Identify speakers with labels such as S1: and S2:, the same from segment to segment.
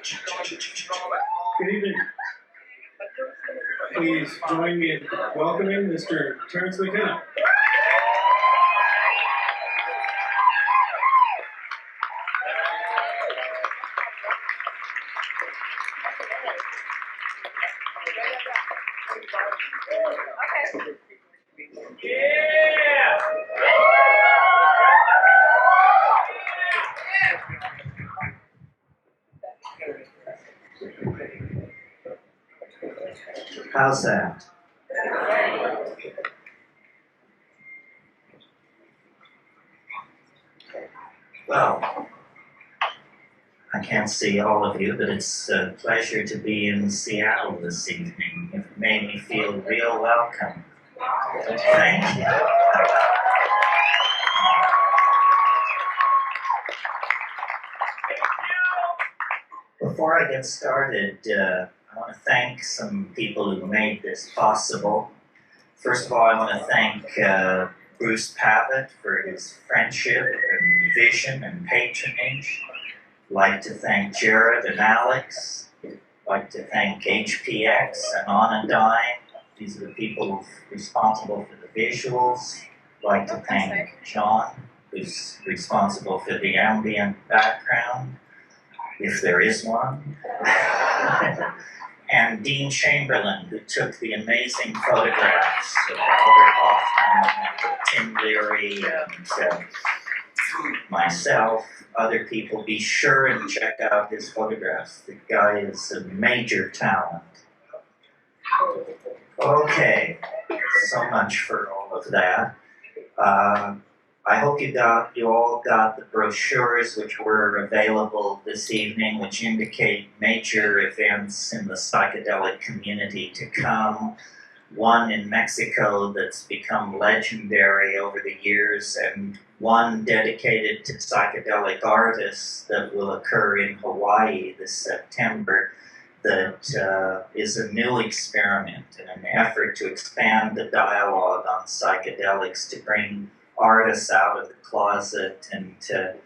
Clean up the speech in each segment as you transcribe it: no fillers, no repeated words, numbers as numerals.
S1: Good evening. Please join me in welcoming Mr. Terence Mckenna.
S2: How's that? Well, I can't see all of you, but it's a pleasure to be in Seattle this evening. It made me feel real welcome. Thank you. Before I get started, I want to thank some people who made this possible. First of all, I want to thank Bruce Pavitt for his friendship and vision and patronage. I'd like to thank Jared and Alex. I'd like to thank HPX and Onadine. These are the people responsible for the visuals. I'd like to thank John, who's responsible for the ambient background, if there is one. And Dean Chamberlain, who took the amazing photographs of Albert Hoffman, Tim Leary, and myself, other people. Be sure and check out his photographs. The guy is a major talent. Okay, so much for all of that. I hope you all got the brochures which were available this evening, which indicate major events in the psychedelic community to come. One in Mexico that's become legendary over the years, and one dedicated to psychedelic artists that will occur in Hawaii this September, that is a new experiment in an effort to expand the dialogue on psychedelics, to bring artists out of the closet and to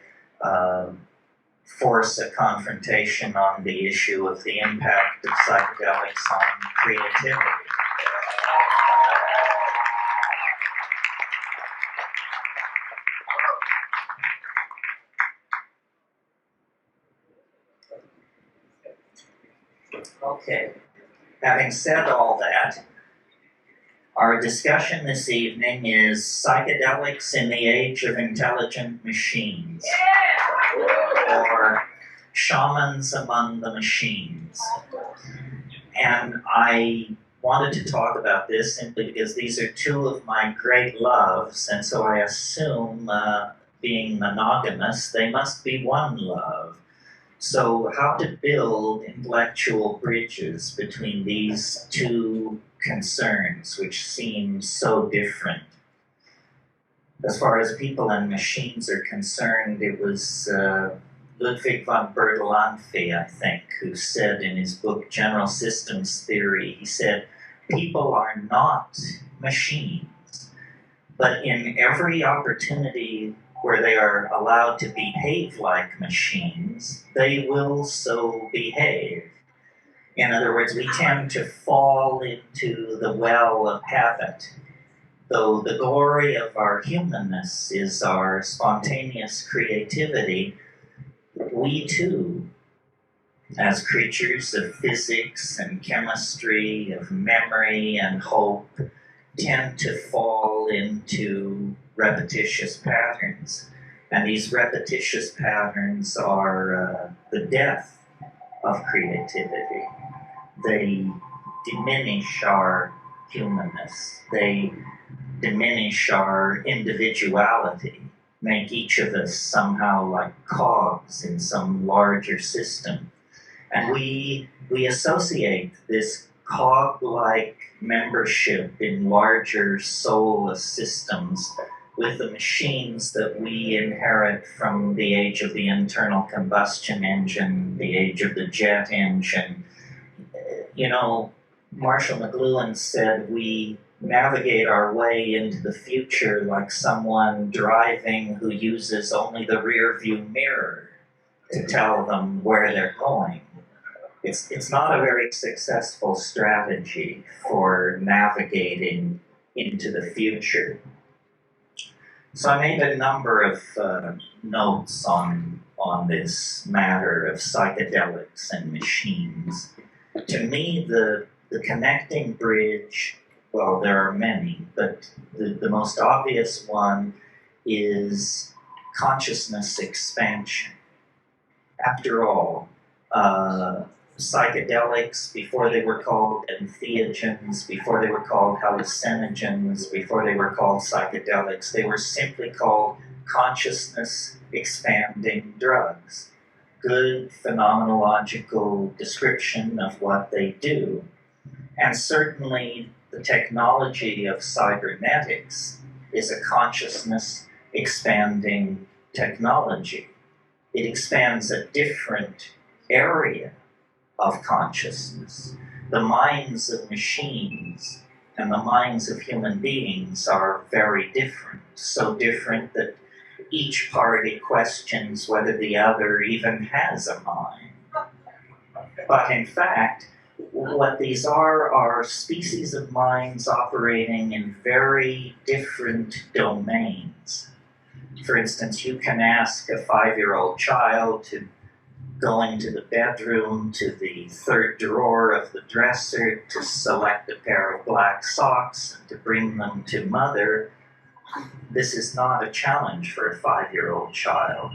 S2: force a confrontation on the issue of the impact of psychedelics on creativity. Okay, having said all that, our discussion this evening is psychedelics in the age of intelligent machines, or shamans among the machines. And I wanted to talk about this simply because these are two of my great loves, and so I assume, being monogamous, they must be one love. So how to build intellectual bridges between these two concerns, which seem so different. As far as people and machines are concerned, it was Ludwig von Bertalanffy, I think, who said in his book General Systems Theory, he said, people are not machines, but in every opportunity where they are allowed to behave like machines, they will so behave. In other words, we tend to fall into the well of habit. Though the glory of our humanness is our spontaneous creativity, we too, as creatures of physics and chemistry, of memory and hope, tend to fall into repetitious patterns. And these repetitious patterns are the death of creativity. They diminish our humanness. They diminish our individuality, make each of us somehow like cogs in some larger system. And we associate this cog-like membership in larger soulless systems with the machines that we inherit from the age of the internal combustion engine, the age of the jet engine. You know, Marshall McLuhan said we navigate our way into the future like someone driving who uses only the rear view mirror to tell them where they're going. It's not a very successful strategy for navigating into the future. So I made a number of notes on this matter of psychedelics and machines. To me, the connecting bridge, well, there are many, but the most obvious one is consciousness expansion. After all, psychedelics, before they were called entheogens, before they were called hallucinogens, before they were called psychedelics, they were simply called consciousness expanding drugs. Good phenomenological description of what they do. And certainly the technology of cybernetics is a consciousness expanding technology. It expands a different area of consciousness. The minds of machines and the minds of human beings are very different, so different that each party questions whether the other even has a mind. But in fact, what these are species of minds operating in very different domains. For instance, you can ask a 5-year-old child to go into the bedroom, to the third drawer of the dresser, to select a pair of black socks and to bring them to mother. This is not a challenge for a 5-year-old child.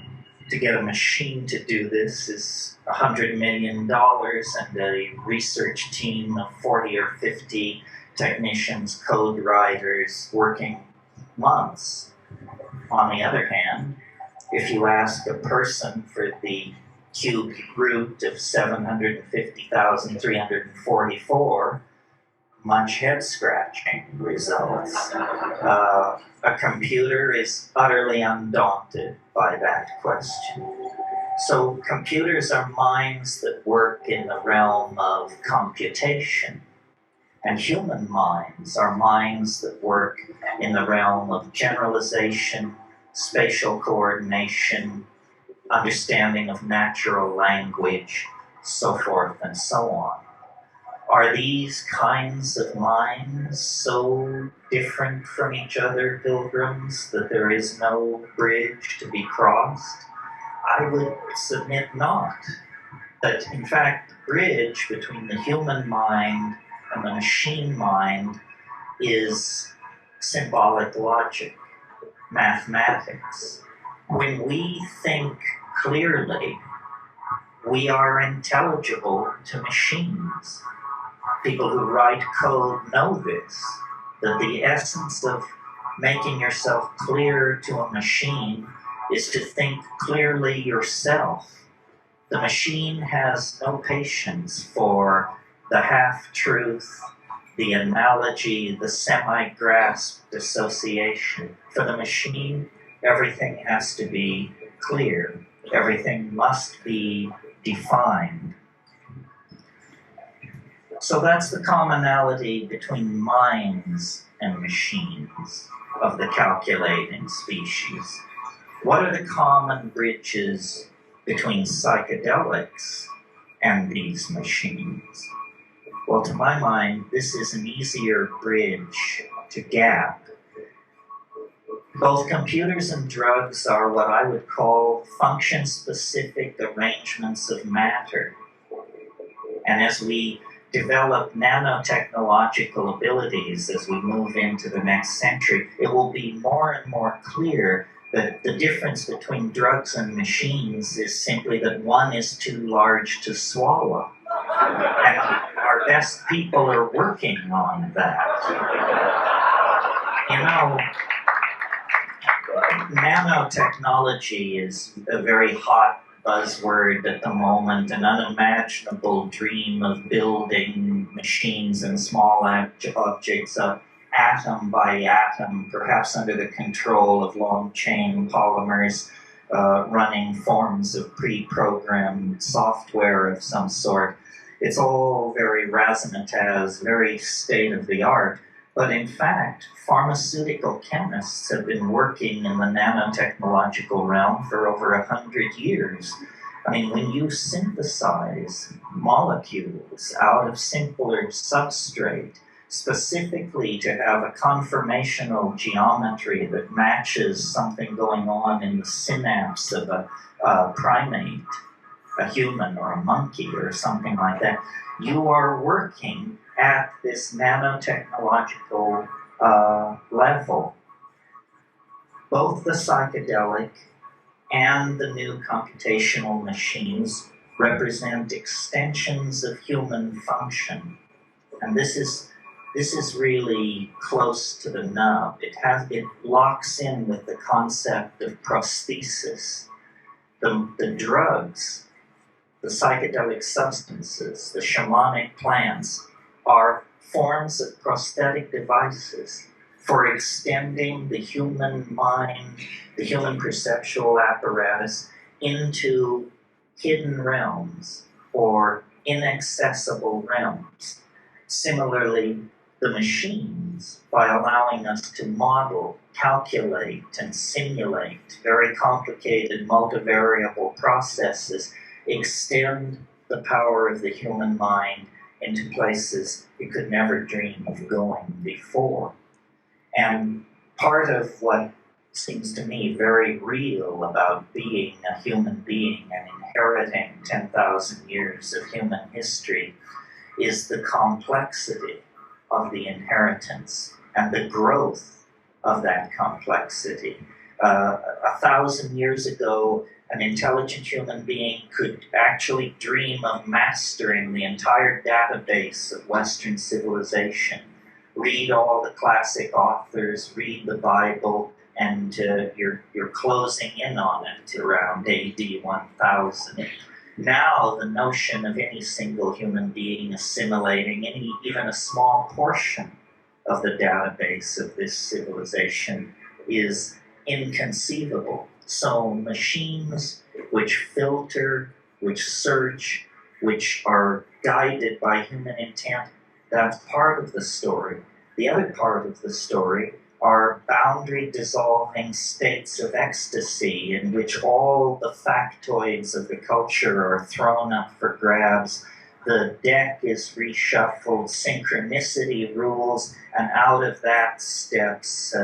S2: To get a machine to do this is $100 million and a research team of 40 or 50 technicians, code writers, working months. On the other hand, if you ask a person for the cubed root of 750,344, much head-scratching results. A computer is utterly undaunted by that question. So computers are minds that work in the realm of computation, and human minds are minds that work in the realm of generalization, spatial coordination, understanding of natural language, so forth and so on. Are these kinds of minds so different from each other, pilgrims, that there is no bridge to be crossed? I would submit not. That, in fact, the bridge between the human mind and the machine mind is symbolic logic, mathematics. When we think clearly, we are intelligible to machines. People who write code know this, that the essence of making yourself clear to a machine is to think clearly yourself. The machine has no patience for the half-truth, the analogy, the semi-grasped association. For the machine, everything has to be clear. Everything must be defined. So that's the commonality between minds and machines of the calculating species. What are the common bridges between psychedelics and these machines? Well, to my mind, this is an easier bridge to gap. Both computers and drugs are what I would call function-specific arrangements of matter. And as we develop nanotechnological abilities as we move into the next century, it will be more and more clear that the difference between drugs and machines is simply that one is too large to swallow. And our best people are working on that. You know, nanotechnology is a very hot buzzword at the moment, an unimaginable dream of building machines and small objects up atom by atom, perhaps under the control of long-chain polymers, running forms of pre-programmed software of some sort. It's all very razzmatazz, very state-of-the-art, but in fact, pharmaceutical chemists have been working in the nanotechnological realm for over 100 years. I mean, when you synthesize molecules out of simpler substrate, specifically to have a conformational geometry that matches something going on in the synapse of a primate, a human or a monkey or something like that, you are working at this nanotechnological level. Both the psychedelic and the new computational machines represent extensions of human function. And this is really close to the nub. It locks in with the concept of prosthesis. The drugs, the psychedelic substances, the shamanic plants are forms of prosthetic devices for extending the human mind, the human perceptual apparatus into hidden realms or inaccessible realms. Similarly, the machines, by allowing us to model, calculate, and simulate very complicated multivariable processes, extend the power of the human mind into places it could never dream of going before. And part of what seems to me very real about being a human being and inheriting 10,000 years of human history is the complexity of the inheritance and the growth of that complexity. 1,000 years ago, an intelligent human being could actually dream of mastering the entire database of Western civilization, read all the classic authors, read the Bible, and you're closing in on it around AD 1000. Now, the notion of any single human being assimilating even a small portion of the database of this civilization is inconceivable. So machines which filter, which search, which are guided by human intent, that's part of the story. The other part of the story are boundary-dissolving states of ecstasy in which all the factoids of the culture are thrown up for grabs. The deck is reshuffled, synchronicity rules, and out of that steps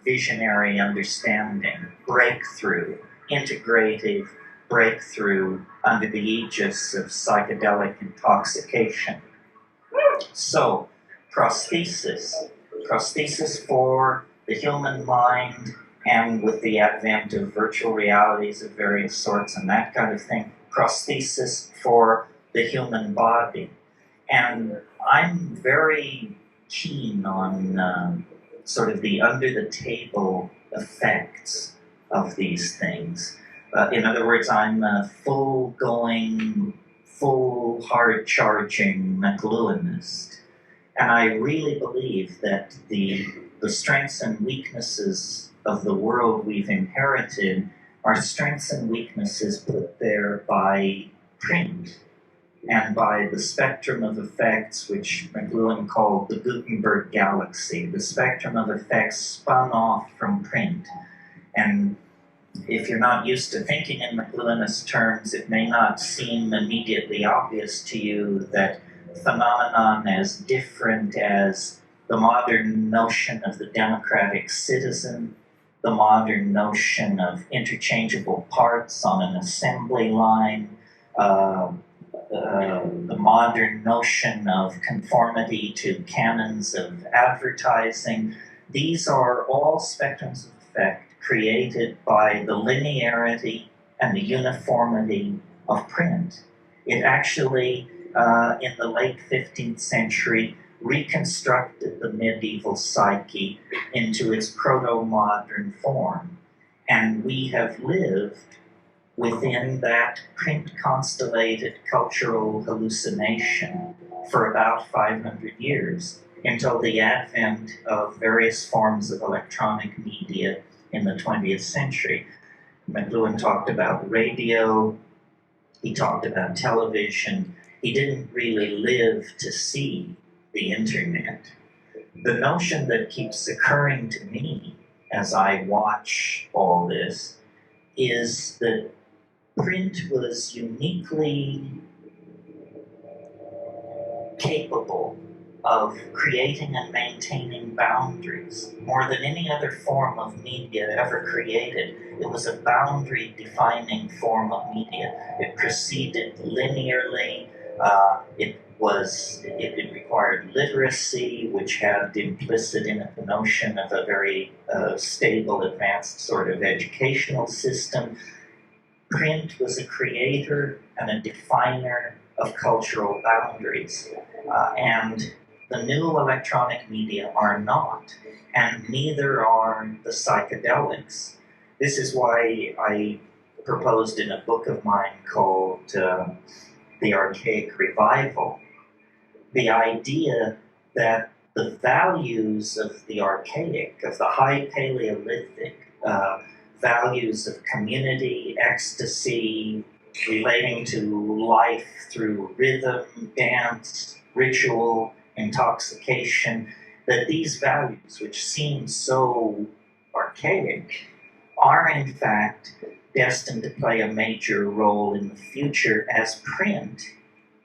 S2: visionary understanding, breakthrough, integrative breakthrough under the aegis of psychedelic intoxication. So, prosthesis for the human mind, and with the advent of virtual realities of various sorts and that kind of thing, prosthesis for the human body. And I'm very keen on sort of the under-the-table effects of these things. In other words, I'm a full-going, full hard-charging McLuhanist. And I really believe that the strengths and weaknesses of the world we've inherited are strengths and weaknesses put there by print and by the spectrum of effects, which McLuhan called the Gutenberg galaxy, the spectrum of effects spun off from print. And if you're not used to thinking in McLuhanist terms, it may not seem immediately obvious to you that phenomenon as different as the modern notion of the democratic citizen, the modern notion of interchangeable parts on an assembly line, the modern notion of conformity to canons of advertising. These are all spectrums of effect created by the linearity and the uniformity of print. It actually, in the late 15th century, reconstructed the medieval psyche into its proto-modern form. And we have lived within that print-constellated cultural hallucination for about 500 years, until the advent of various forms of electronic media in the 20th century. McLuhan talked about radio, he talked about television. He didn't really live to see the internet. The notion that keeps occurring to me as I watch all this is that print was uniquely capable of creating and maintaining boundaries more than any other form of media ever created. It was a boundary-defining form of media. It proceeded linearly. It required literacy, which had implicit in it the notion of a very stable, advanced sort of educational system. Print was a creator and a definer of cultural boundaries, and the new electronic media are not, and neither are the psychedelics. This is why I proposed in a book of mine called The Archaic Revival, the idea that the values of the archaic, of the high Paleolithic, values of community, ecstasy, relating to life through rhythm, dance, ritual, intoxication, that these values, which seem so archaic, are in fact destined to play a major role in the future as print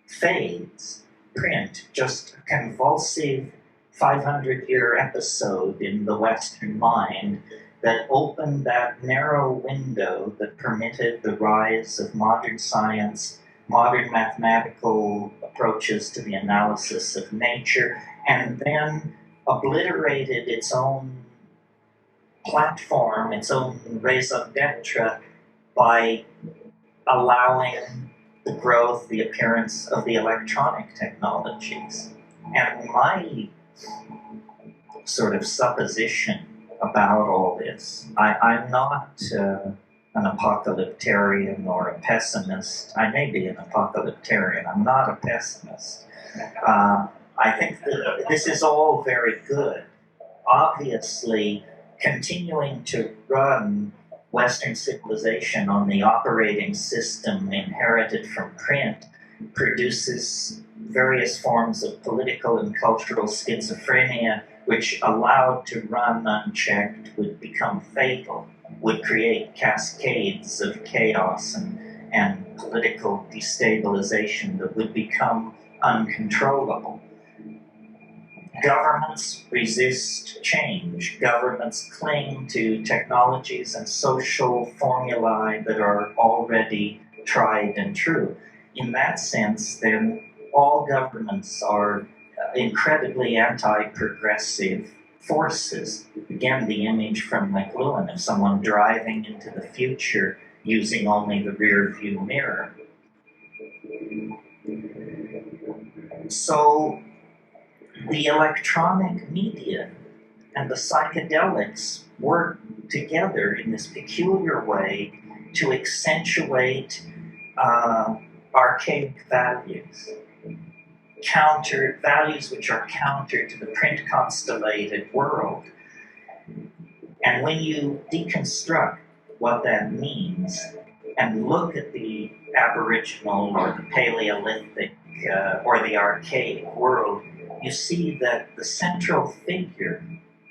S2: fades. Print, just a convulsive 500-year episode in the Western mind that opened that narrow window that permitted the rise of modern science, modern mathematical approaches to the analysis of nature, and then obliterated its own platform, its own raison d'etre, by allowing the growth, the appearance of the electronic technologies. And my sort of supposition about all this, I'm not an apocalyptarian or a pessimist. I may be an apocalyptarian, I'm not a pessimist. I think that this is all very good. Obviously, continuing to run Western civilization on the operating system inherited from print produces various forms of political and cultural schizophrenia, which, allowed to run unchecked, would become fatal, would create cascades of chaos and political destabilization that would become uncontrollable. Governments resist change. Governments cling to technologies and social formulae that are already tried and true. In that sense, then, all governments are incredibly anti-progressive forces. Again, the image from McLuhan of someone driving into the future using only the rear view mirror. So, the electronic media and the psychedelics work together in this peculiar way to accentuate archaic values, values which are counter to the print-constellated world. And when you deconstruct what that means and look at the Aboriginal or the Paleolithic or the archaic world, you see that the central figure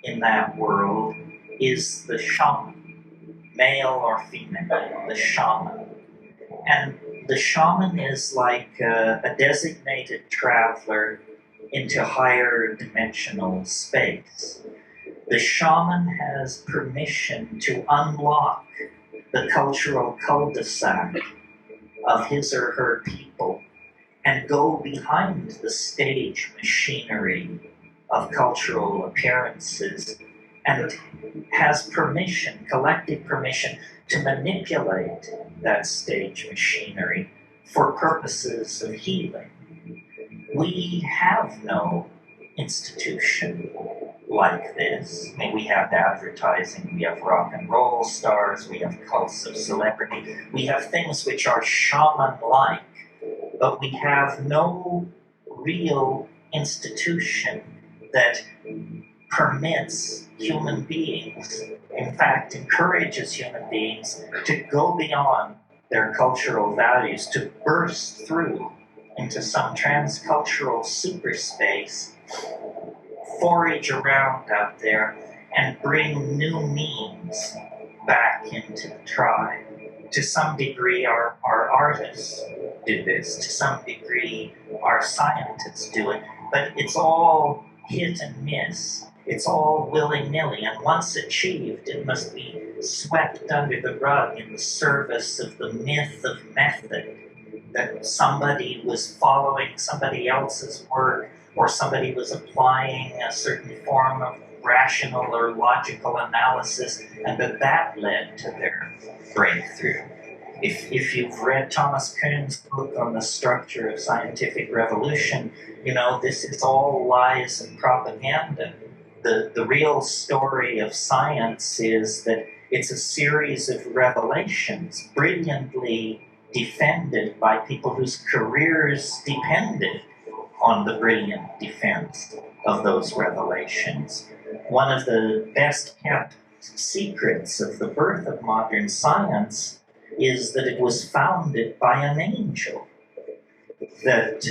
S2: in that world is the shaman, male or female, the shaman. And the shaman is like a designated traveler into higher dimensional space. The shaman has permission to unlock the cultural cul-de-sac of his or her people and go behind the stage machinery of cultural appearances, and has permission, collective permission, to manipulate that stage machinery for purposes of healing. We have no institution like this. I mean, we have advertising, we have rock and roll stars, we have cults of celebrity, we have things which are shaman-like, but we have no real institution that permits human beings, in fact, encourages human beings to go beyond their cultural values, to burst through into some transcultural superspace, forage around out there, and bring new means back into the tribe. To some degree, our artists do this. To some degree, our scientists do it, but it's all hit and miss. It's all willy-nilly, and once achieved, it must be swept under the rug in the service of the myth of method, that somebody was following somebody else's work, or somebody was applying a certain form of rational or logical analysis, and that led to their breakthrough. If you've read Thomas Kuhn's book on the structure of scientific revolution, you know, this is all lies and propaganda. The real story of science is that it's a series of revelations brilliantly defended by people whose careers depended on the brilliant defense of those revelations. One of the best kept secrets of the birth of modern science is that it was founded by an angel. That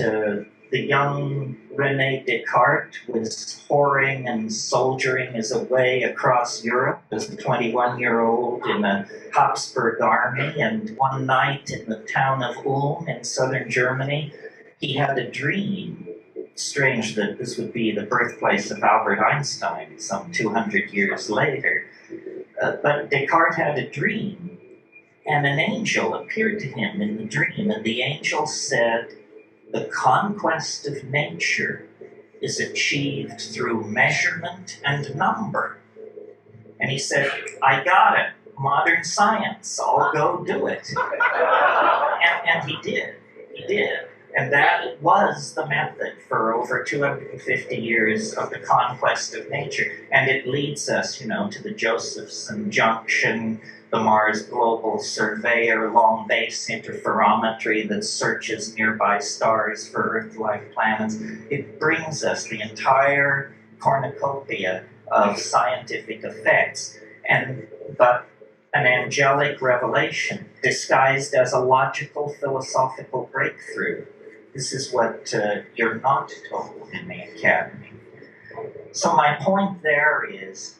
S2: the young René Descartes was whoring and soldiering his way across Europe as a 21-year-old in a Habsburg army, and one night in the town of Ulm in southern Germany, he had a dream. Strange that this would be the birthplace of Albert Einstein some 200 years later. But Descartes had a dream, and an angel appeared to him in the dream, and the angel said, "The conquest of nature is achieved through measurement and number." And he said, "I got it, modern science, I'll go do it." And he did. And that was the method for over 250 years of the conquest of nature. And it leads us, you know, to the Josephson Junction, the Mars Global Surveyor, long base interferometry that searches nearby stars for Earth-like planets. It brings us the entire cornucopia of scientific effects, but an angelic revelation disguised as a logical philosophical breakthrough. This is what you're not told in the academy. So my point there is,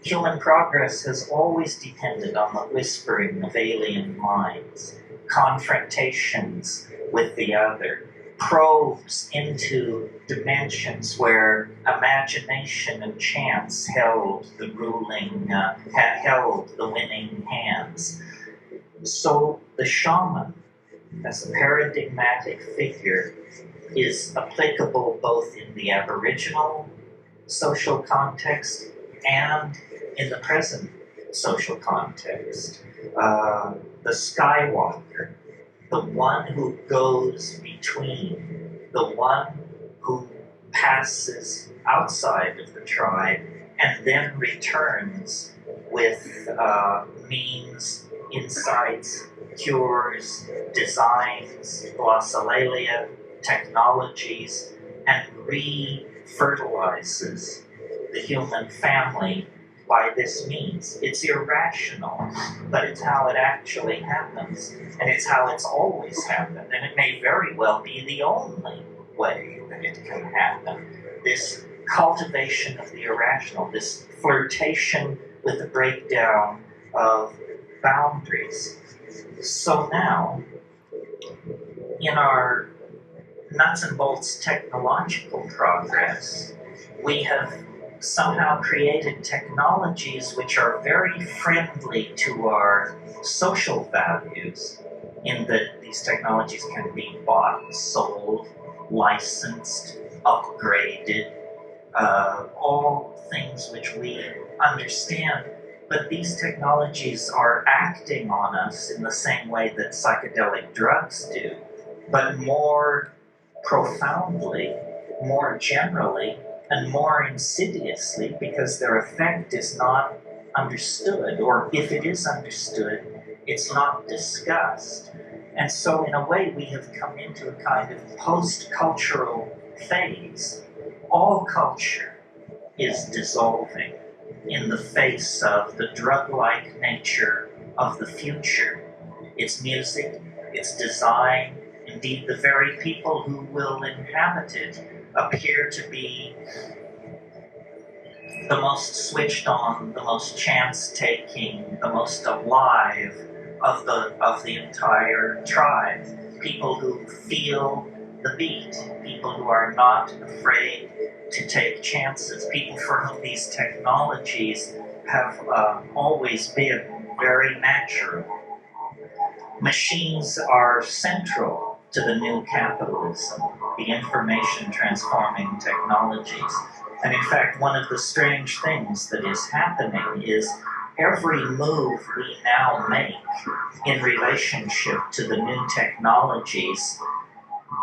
S2: human progress has always depended on the whispering of alien minds, confrontations with the other, probes into dimensions where imagination and chance held the winning hands. So the shaman, as a paradigmatic figure, is applicable both in the Aboriginal social context and in the present social context. The Skywalker, the one who goes between, the one who passes outside of the tribe and then returns with means, insights, cures, designs, glossolalia, technologies, and re-fertilizes the human family by this means. It's irrational, but it's how it actually happens, and it's how it's always happened, and it may very well be the only way that it can happen. This cultivation of the irrational, this flirtation with the breakdown of boundaries. So now, in our nuts and bolts technological progress, we have somehow created technologies which are very friendly to our social values, in that these technologies can be bought, sold, licensed, upgraded, all things which we understand. But these technologies are acting on us in the same way that psychedelic drugs do, but more profoundly, more generally, and more insidiously, because their effect is not understood, or if it is understood, it's not discussed. And so in a way we have come into a kind of post-cultural phase. All culture is dissolving in the face of the drug-like nature of the future. Its music, its design, indeed the very people who will inhabit it appear to be the most switched on, the most chance-taking, the most alive of the entire tribe. People who feel the beat, people who are not afraid to take chances, people for whom these technologies have always been very natural. Machines are central to the new capitalism, the information transforming technologies. And in fact, one of the strange things that is happening is every move we now make in relationship to the new technologies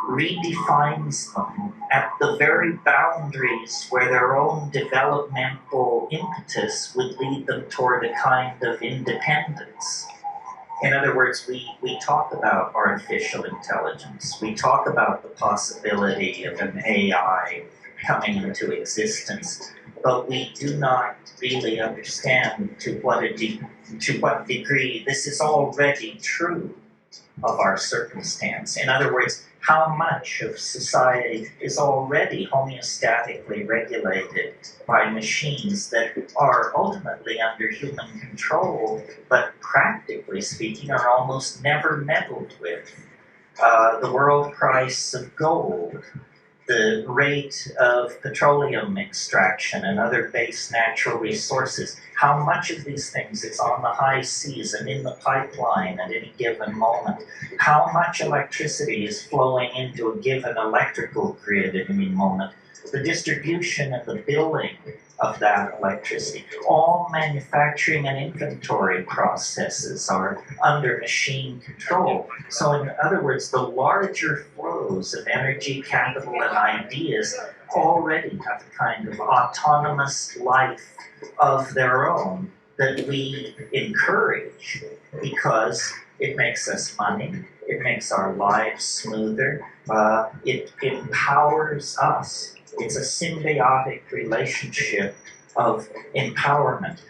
S2: redefines them at the very boundaries where their own developmental impetus would lead them toward a kind of independence. In other words, we talk about artificial intelligence. We talk about the possibility of an AI coming into existence, but we do not really understand to what degree this is already true of our circumstance. In other words, how much of society is already homeostatically regulated by machines that are ultimately under human control, but practically speaking are almost never meddled with. The world price of gold, the rate of petroleum extraction and other base natural resources, how much of these things is on the high seas and in the pipeline at any given moment, how much electricity is flowing into a given electrical grid at any moment, the distribution and the billing of that electricity. All manufacturing and inventory processes are under machine control. So in other words, the larger flows of energy, capital, and ideas already have a kind of autonomous life of their own that we encourage because it makes us money, it makes our lives smoother, it empowers us. It's a symbiotic relationship of empowerment.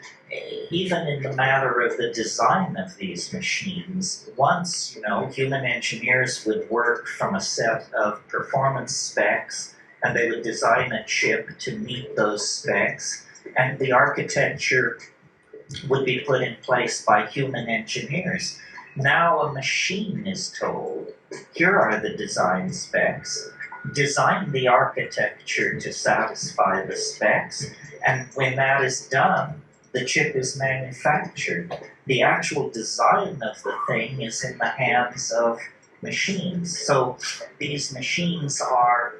S2: Even in the matter of the design of these machines, once, human engineers would work from a set of performance specs, and they would design a chip to meet those specs, and the architecture would be put in place by human engineers. Now a machine is told, here are the design specs, design the architecture to satisfy the specs, and when that is done, the chip is manufactured. The actual design of the thing is in the hands of machines. So these machines are,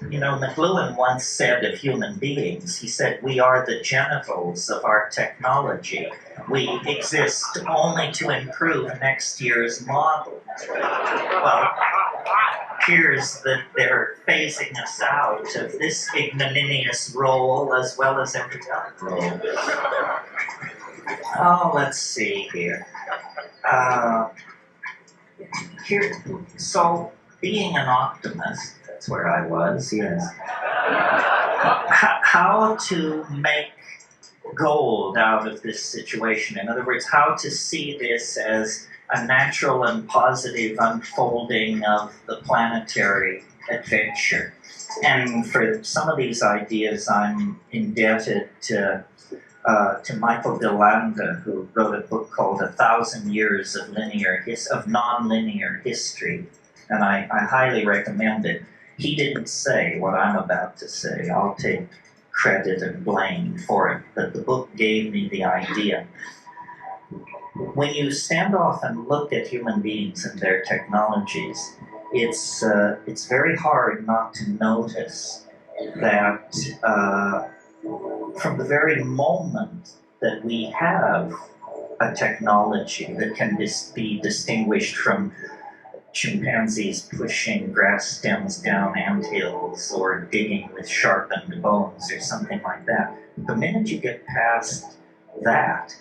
S2: McLuhan once said of human beings, he said, we are the genitals of our technology. We exist only to improve next year's model. Well, appears that they're phasing us out of this ignominious role as well as every other role. Oh, let's see here. So, being an optimist, that's where I was, yes. How to make gold out of this situation. In other words, how to see this as a natural and positive unfolding of the planetary adventure. And for some of these ideas, I'm indebted to Michael DeLanda, who wrote a book called 1,000 Years of Non-Linear History, and I highly recommend it. He didn't say what I'm about to say. I'll take credit and blame for it, but the book gave me the idea. When you stand off and look at human beings and their technologies, it's very hard not to notice that from the very moment that we have a technology that can be distinguished from chimpanzees pushing grass stems down anthills or digging with sharpened bones or something like that, the minute you get past that,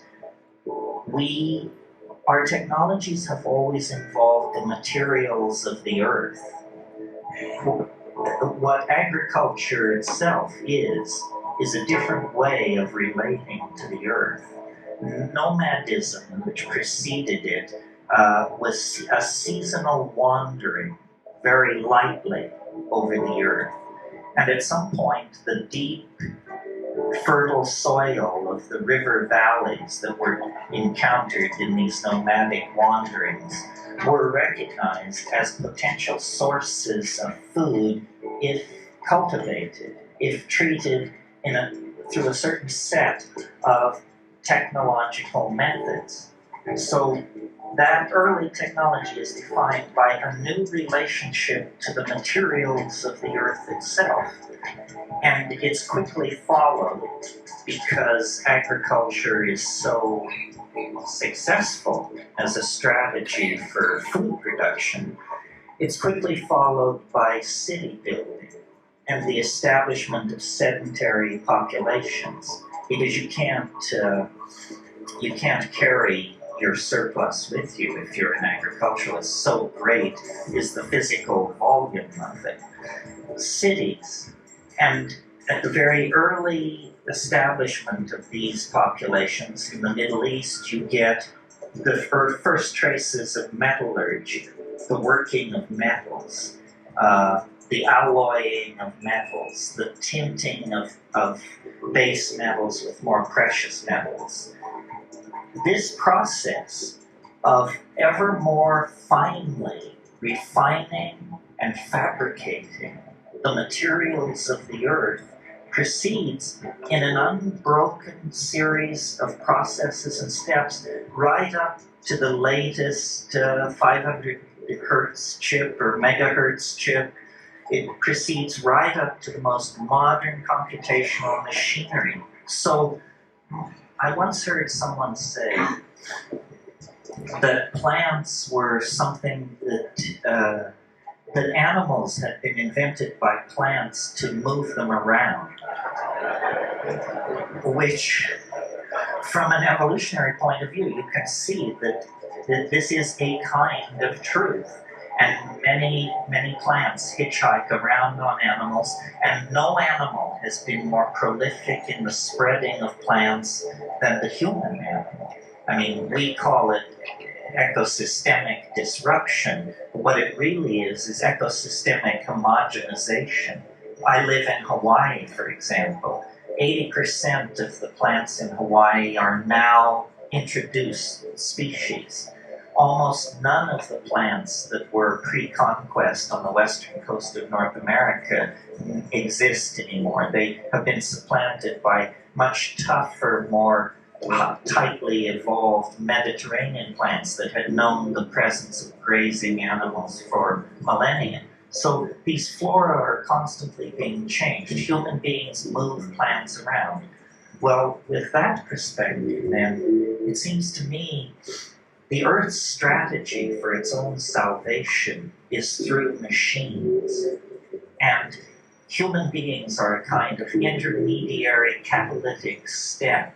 S2: our technologies have always involved the materials of the earth. What agriculture itself is a different way of relating to the earth. Nomadism, which preceded it, was a seasonal wandering very lightly over the earth. And at some point, the deep fertile soil of the river valleys that were encountered in these nomadic wanderings were recognized as potential sources of food if cultivated, if treated through a certain set of technological methods. So that early technology is defined by a new relationship to the materials of the earth itself. And it's quickly followed, because agriculture is so successful as a strategy for food production, it's quickly followed by city building and the establishment of sedentary populations, because you can't carry your surplus with you if you're an agriculturalist. So great is the physical volume of it. Cities, and at the very early establishment of these populations in the Middle East, you get the first traces of metallurgy, the working of metals, the alloying of metals, the tinting of base metals with more precious metals. This process of ever more finely refining and fabricating the materials of the earth proceeds in an unbroken series of processes and steps right up to the latest 500 hertz chip or megahertz chip. It proceeds right up to the most modern computational machinery. So I once heard someone say that plants were something that animals had been invented by plants to move them around, which, from an evolutionary point of view, you can see that this is a kind of truth. And many plants hitchhike around on animals, and no animal has been more prolific in the spreading of plants than the human animal. I mean, we call it ecosystemic disruption. What it really is ecosystemic homogenization. I live in Hawaii, for example. 80% of the plants in Hawaii are now introduced species. Almost none of the plants that were pre-conquest on the western coast of North America exist anymore. They have been supplanted by much tougher, more tightly evolved Mediterranean plants that had known the presence of grazing animals for millennia. So these flora are constantly being changed. Human beings move plants around. Well, with that perspective, then, it seems to me the Earth's strategy for its own salvation is through machines. And human beings are a kind of intermediary catalytic step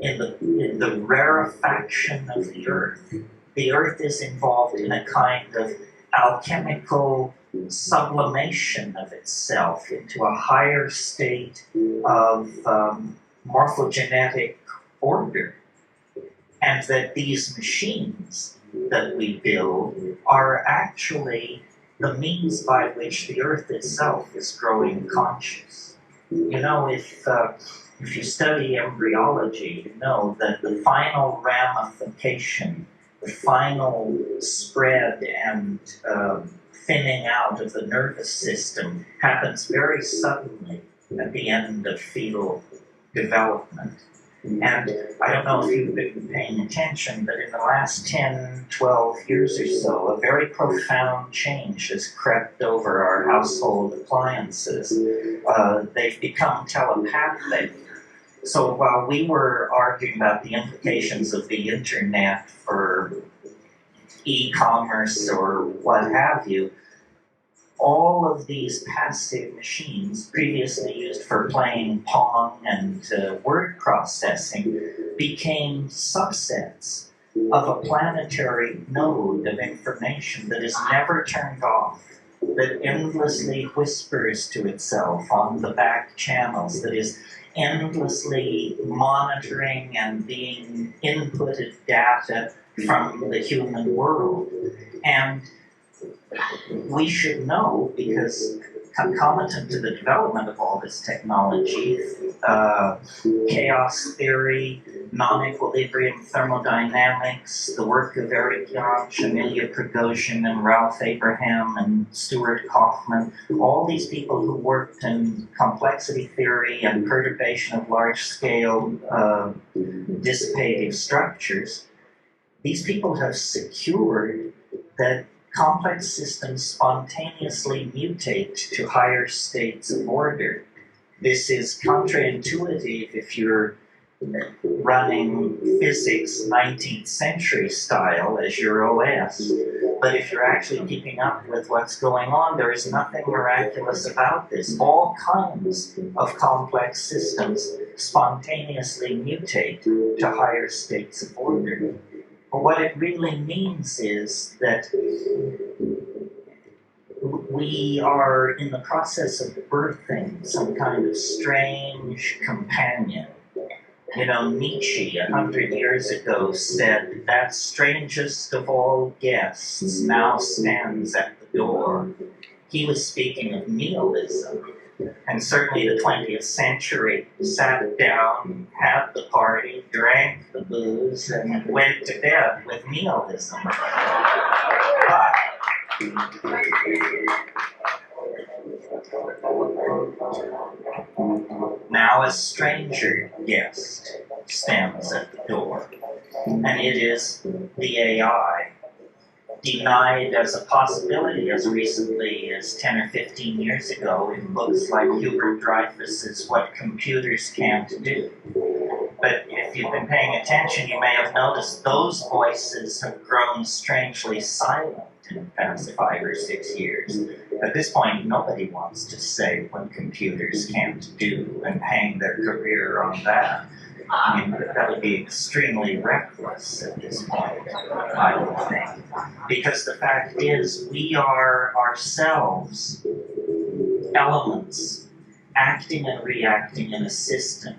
S2: in the rarefaction of the Earth. The Earth is involved in a kind of alchemical sublimation of itself into a higher state of morphogenetic order. And that these machines that we build are actually the means by which the Earth itself is growing conscious. You know, if you study embryology, you know that the final ramification, the final spread and thinning out of the nervous system happens very suddenly at the end of fetal development. And I don't know if you've been paying attention, but in the last 10, 12 years or so, a very profound change has crept over our household appliances. They've become telepathic. So while we were arguing about the implications of the internet for e-commerce or what have you, all of these passive machines, previously used for playing Pong and word processing, became subsets of a planetary node of information that is never turned off, that endlessly whispers to itself on the back channels, that is endlessly monitoring and being inputted data from the human world. And we should know, because concomitant to the development of all this technology, chaos theory, non-equilibrium thermodynamics, the work of Eric Jantsch, Amelia Prigozhin, and Ralph Abraham, and Stuart Kaufman, all these people who worked in complexity theory and perturbation of large-scale dissipative structures, these people have secured that complex systems spontaneously mutate to higher states of order. This is counterintuitive if you're running physics 19th century style as your OS. But if you're actually keeping up with what's going on, there is nothing miraculous about this. All kinds of complex systems spontaneously mutate to higher states of order. But what it really means is that we are in the process of birthing some kind of strange companion. You know, Nietzsche, 100 years ago, said, "That strangest of all guests now stands at the door." He was speaking of nihilism. And certainly the 20th century sat down, had the party, drank the booze, and went to bed with nihilism. But now a stranger guest stands at the door, and it is the AI, denied as a possibility as recently as 10 or 15 years ago in books like Hubert Dreyfus's What Computers Can't Do. But if you've been paying attention, you may have noticed those voices have grown strangely silent in the past 5 or 6 years. At this point, nobody wants to say what computers can't do and hang their career on that. I mean, that would be extremely reckless at this point, I would think. Because the fact is, we are ourselves elements acting and reacting in a system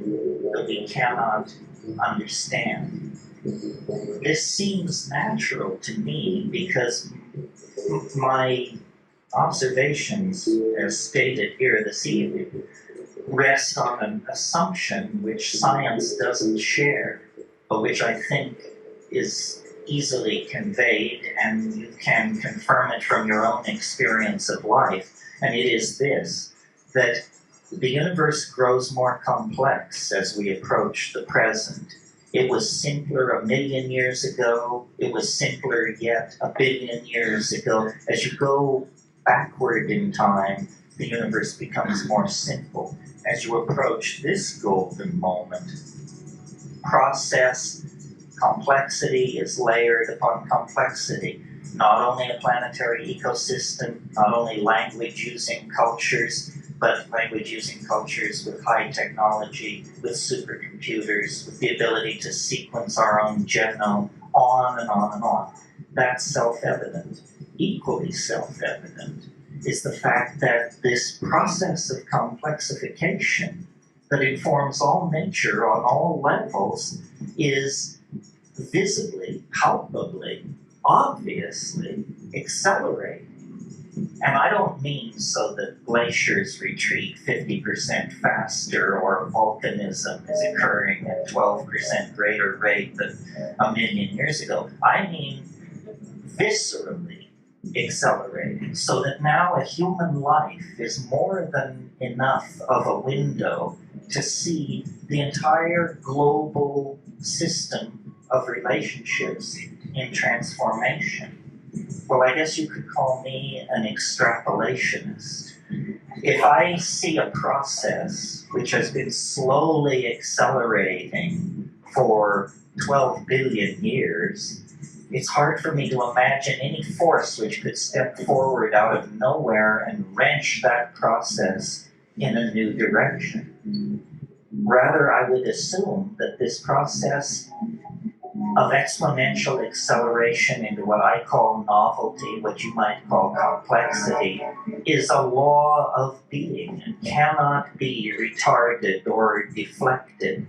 S2: that we cannot understand. This seems natural to me because my observations, as stated here this evening, rest on an assumption which science doesn't share, but which I think is easily conveyed, and you can confirm it from your own experience of life, and it is this, that the universe grows more complex as we approach the present. It was simpler 1,000,000 years ago, it was simpler yet 1,000,000,000 years ago. As you go backward in time, the universe becomes more simple. As you approach this golden moment, process, complexity is layered upon complexity. Not only a planetary ecosystem, not only language-using cultures, but language-using cultures with high technology, with supercomputers, with the ability to sequence our own genome, on and on and on. That's self-evident. Equally self-evident is the fact that this process of complexification that informs all nature on all levels is visibly, palpably, obviously accelerating. And I don't mean so that glaciers retreat 50% faster or volcanism is occurring at 12% greater rate than 1,000,000 years ago. I mean viscerally accelerating, so that now a human life is more than enough of a window to see the entire global system of relationships in transformation. Well, I guess you could call me an extrapolationist. If I see a process which has been slowly accelerating for 12 billion years, it's hard for me to imagine any force which could step forward out of nowhere and wrench that process in a new direction. Rather, I would assume that this process of exponential acceleration into what I call novelty, what you might call complexity, is a law of being and cannot be retarded or deflected.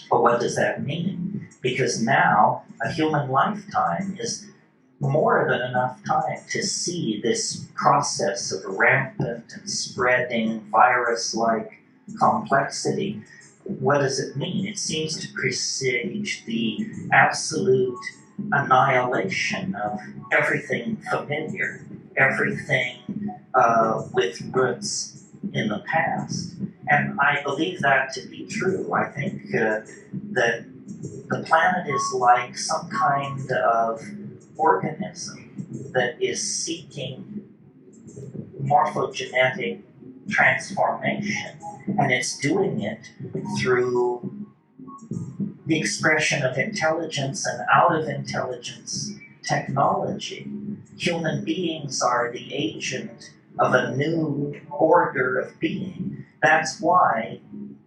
S2: But what does that mean? Because now a human lifetime is more than enough time to see this process of rampant and spreading virus-like complexity. What does it mean? It seems to presage the absolute annihilation of everything familiar, everything with roots in the past. And I believe that to be true. I think that the planet is like some kind of organism that is seeking morphogenetic transformation, and it's doing it through the expression of intelligence and out of intelligence technology. Human beings are the agent of a new order of being. That's why,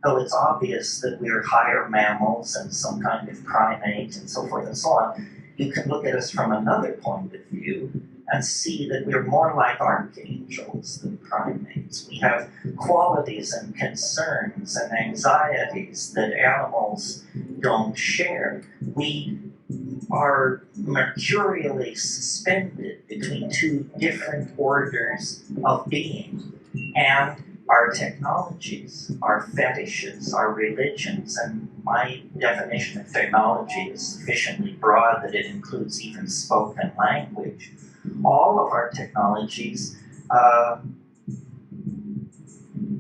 S2: though it's obvious that we're higher mammals and some kind of primate and so forth and so on, you can look at us from another point of view and see that we're more like archangels than primates. We have qualities and concerns and anxieties that animals don't share. We are mercurially suspended between two different orders of being, and our technologies, our fetishes, our religions, and my definition of technology is sufficiently broad that it includes even spoken language. All of our technologies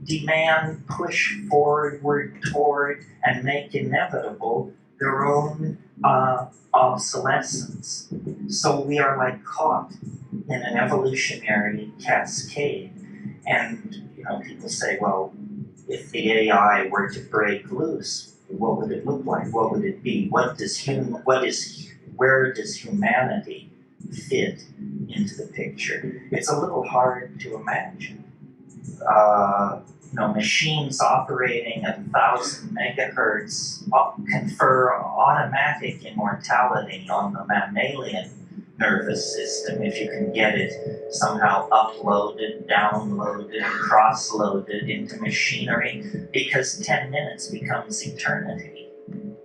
S2: demand, push forward toward, and make inevitable their own obsolescence. So we are like caught in an evolutionary cascade. And people say, well, if the AI were to break loose, what would it look like? What would it be? Where does humanity fit into the picture? It's a little hard to imagine. Machines operating at 1,000 megahertz confer automatic immortality on the mammalian nervous system if you can get it somehow uploaded, downloaded, cross-loaded into machinery, because 10 minutes becomes eternity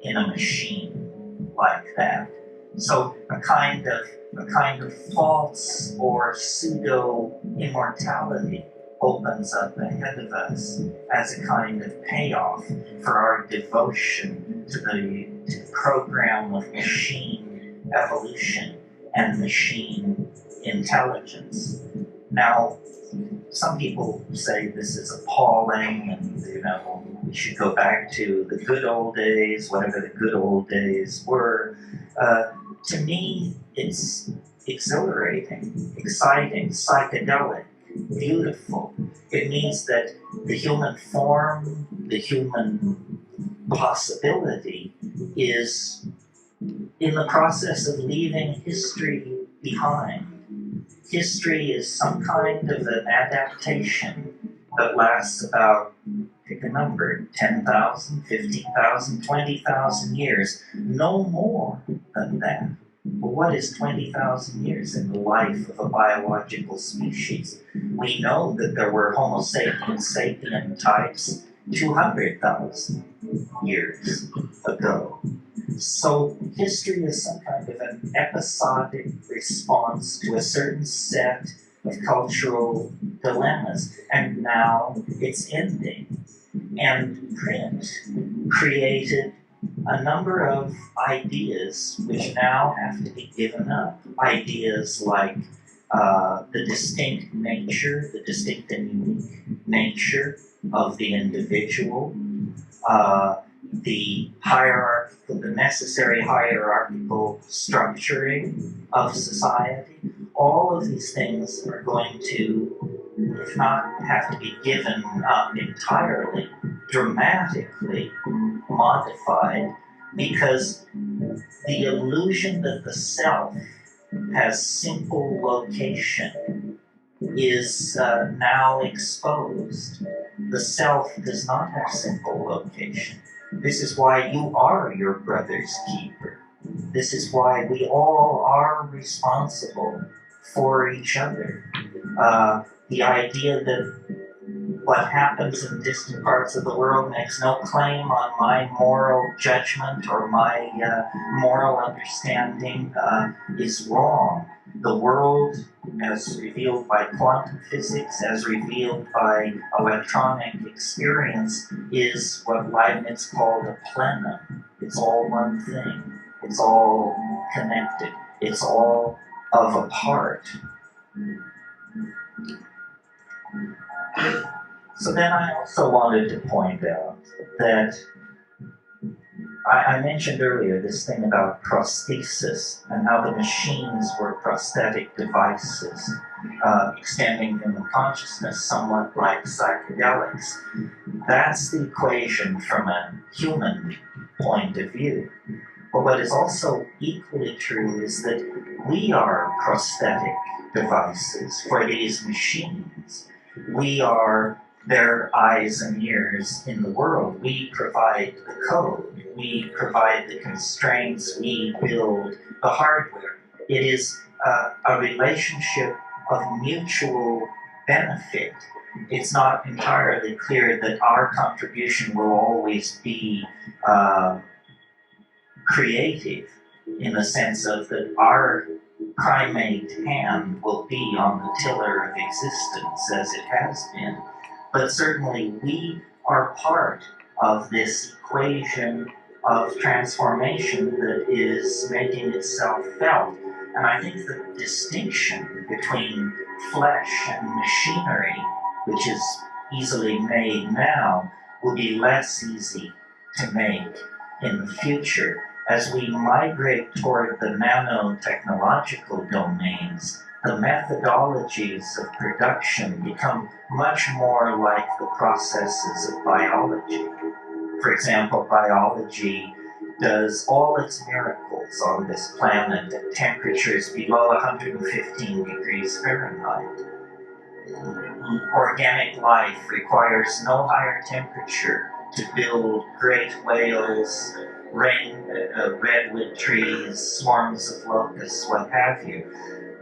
S2: in a machine like that. So a kind of false or pseudo immortality opens up ahead of us as a kind of payoff for our devotion to the program of machine evolution and machine intelligence. Now, some people say this is appalling and we should go back to the good old days, whatever the good old days were. To me, it's exhilarating, exciting, psychedelic, beautiful. It means that the human form, the human possibility is in the process of leaving history behind. History is some kind of an adaptation that lasts about, pick a number, 10,000, 15,000, 20,000 years, no more than that. But what is 20,000 years in the life of a biological species? We know that there were Homo sapiens sapien types 200,000 years ago. So history is some kind of an episodic response to a certain set of cultural dilemmas, and now it's ending. And print created a number of ideas which now have to be given up. Ideas like the distinct nature, the distinct and unique nature of the individual, the hierarchical, the necessary hierarchical structuring of society. All of these things are going to, if not have to be given up entirely, dramatically modified, because the illusion that the self has simple location is now exposed. The self does not have simple location. This is why you are your brother's keeper. This is why we all are responsible for each other. The idea that what happens in distant parts of the world makes no claim on my moral judgment or my moral understanding is wrong. The world, as revealed by quantum physics, as revealed by electronic experience, is what Leibniz called a plenum. It's all one thing. It's all connected. It's all of a part. So then I also wanted to point out that I mentioned earlier this thing about prosthesis and how the machines were prosthetic devices, extending human consciousness somewhat like psychedelics. That's the equation from a human point of view. But what is also equally true is that we are prosthetic devices for these machines. We are their eyes and ears in the world. We provide the code. We provide the constraints. We build the hardware. It is a relationship of mutual benefit. It's not entirely clear that our contribution will always be creative in the sense of that our primate hand will be on the tiller of existence as it has been. But certainly we are part of this equation of transformation that is making itself felt. And I think the distinction between flesh and machinery, which is easily made now, will be less easy to make in the future. As we migrate toward the nanotechnological domains, the methodologies of production become much more like the processes of biology. For example, biology does all its miracles on this planet at temperatures below 115 degrees Fahrenheit. Organic life requires no higher temperature to build great whales, redwood trees, swarms of locusts, what have you.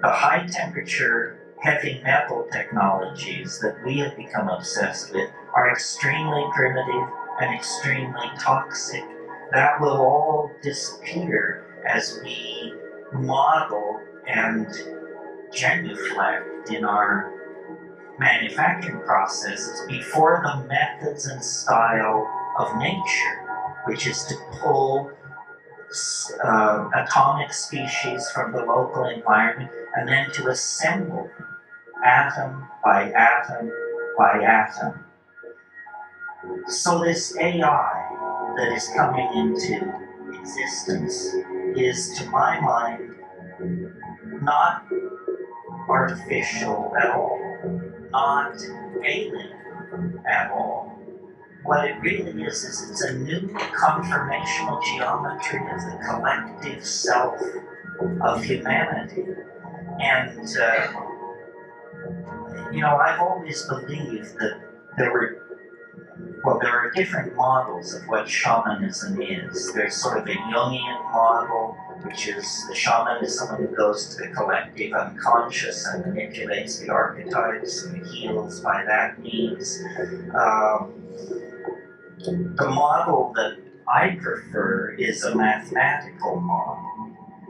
S2: The high temperature heavy metal technologies that we have become obsessed with are extremely primitive and extremely toxic. That will all disappear as we model and genuflect in our manufacturing processes before the methods and style of nature, which is to pull atomic species from the local environment and then to assemble them atom by atom by atom. So this AI that is coming into existence is, to my mind, not artificial at all, not alien at all. What it really is it's a new conformational geometry of the collective self of humanity. And, I've always believed that there are different models of what shamanism is. There's sort of a Jungian model, which is the shaman is someone who goes to the collective unconscious and manipulates the archetypes and heals by that means. The model that I prefer is a mathematical model.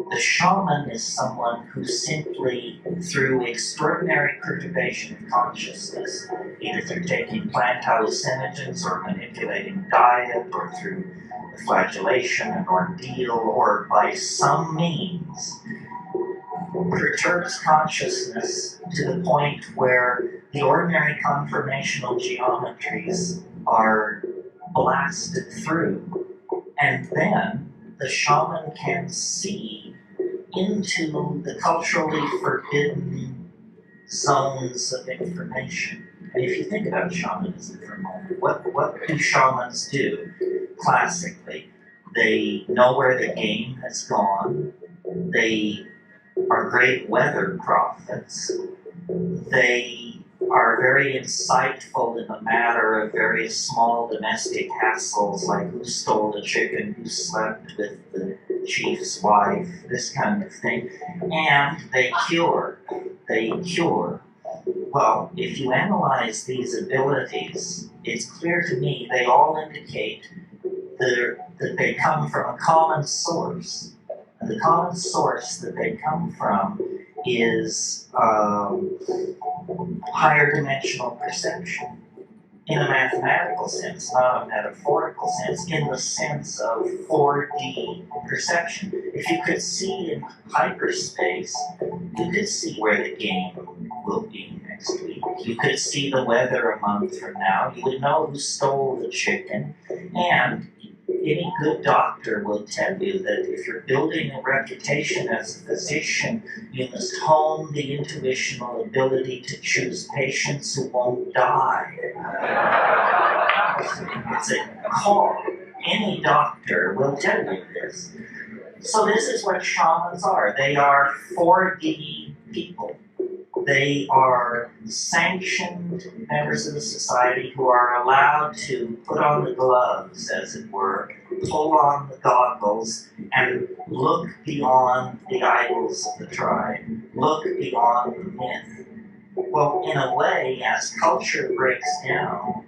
S2: The shaman is someone who simply, through extraordinary perturbation of consciousness, either through taking plant hallucinogens or manipulating diet or through flagellation and ordeal or by some means, perturbs consciousness to the point where the ordinary conformational geometries are blasted through. And then the shaman can see into the culturally forbidden zones of information. And if you think about shamanism for a moment, what do shamans do classically? They know where the game has gone. They are great weather prophets. They are very insightful in the matter of various small domestic hassles like who stole the chicken, who slept with the chief's wife, this kind of thing. And they cure. Well, if you analyze these abilities, it's clear to me they all indicate that they come from a common source. And the common source that they come from is higher dimensional perception. In a mathematical sense, not a metaphorical sense, in the sense of 4D perception. If you could see in hyperspace, you could see where the game will be next week. You could see the weather a month from now. You would know who stole the chicken. And any good doctor will tell you that if you're building a reputation as a physician, you must hone the intuitional ability to choose patients who won't die. It's a call. Any doctor will tell you this. So this is what shamans are. They are 4D people. They are sanctioned members of the society who are allowed to put on the gloves, as it were, pull on the goggles, and look beyond the idols of the tribe, look beyond the myth. Well, in a way, as culture breaks down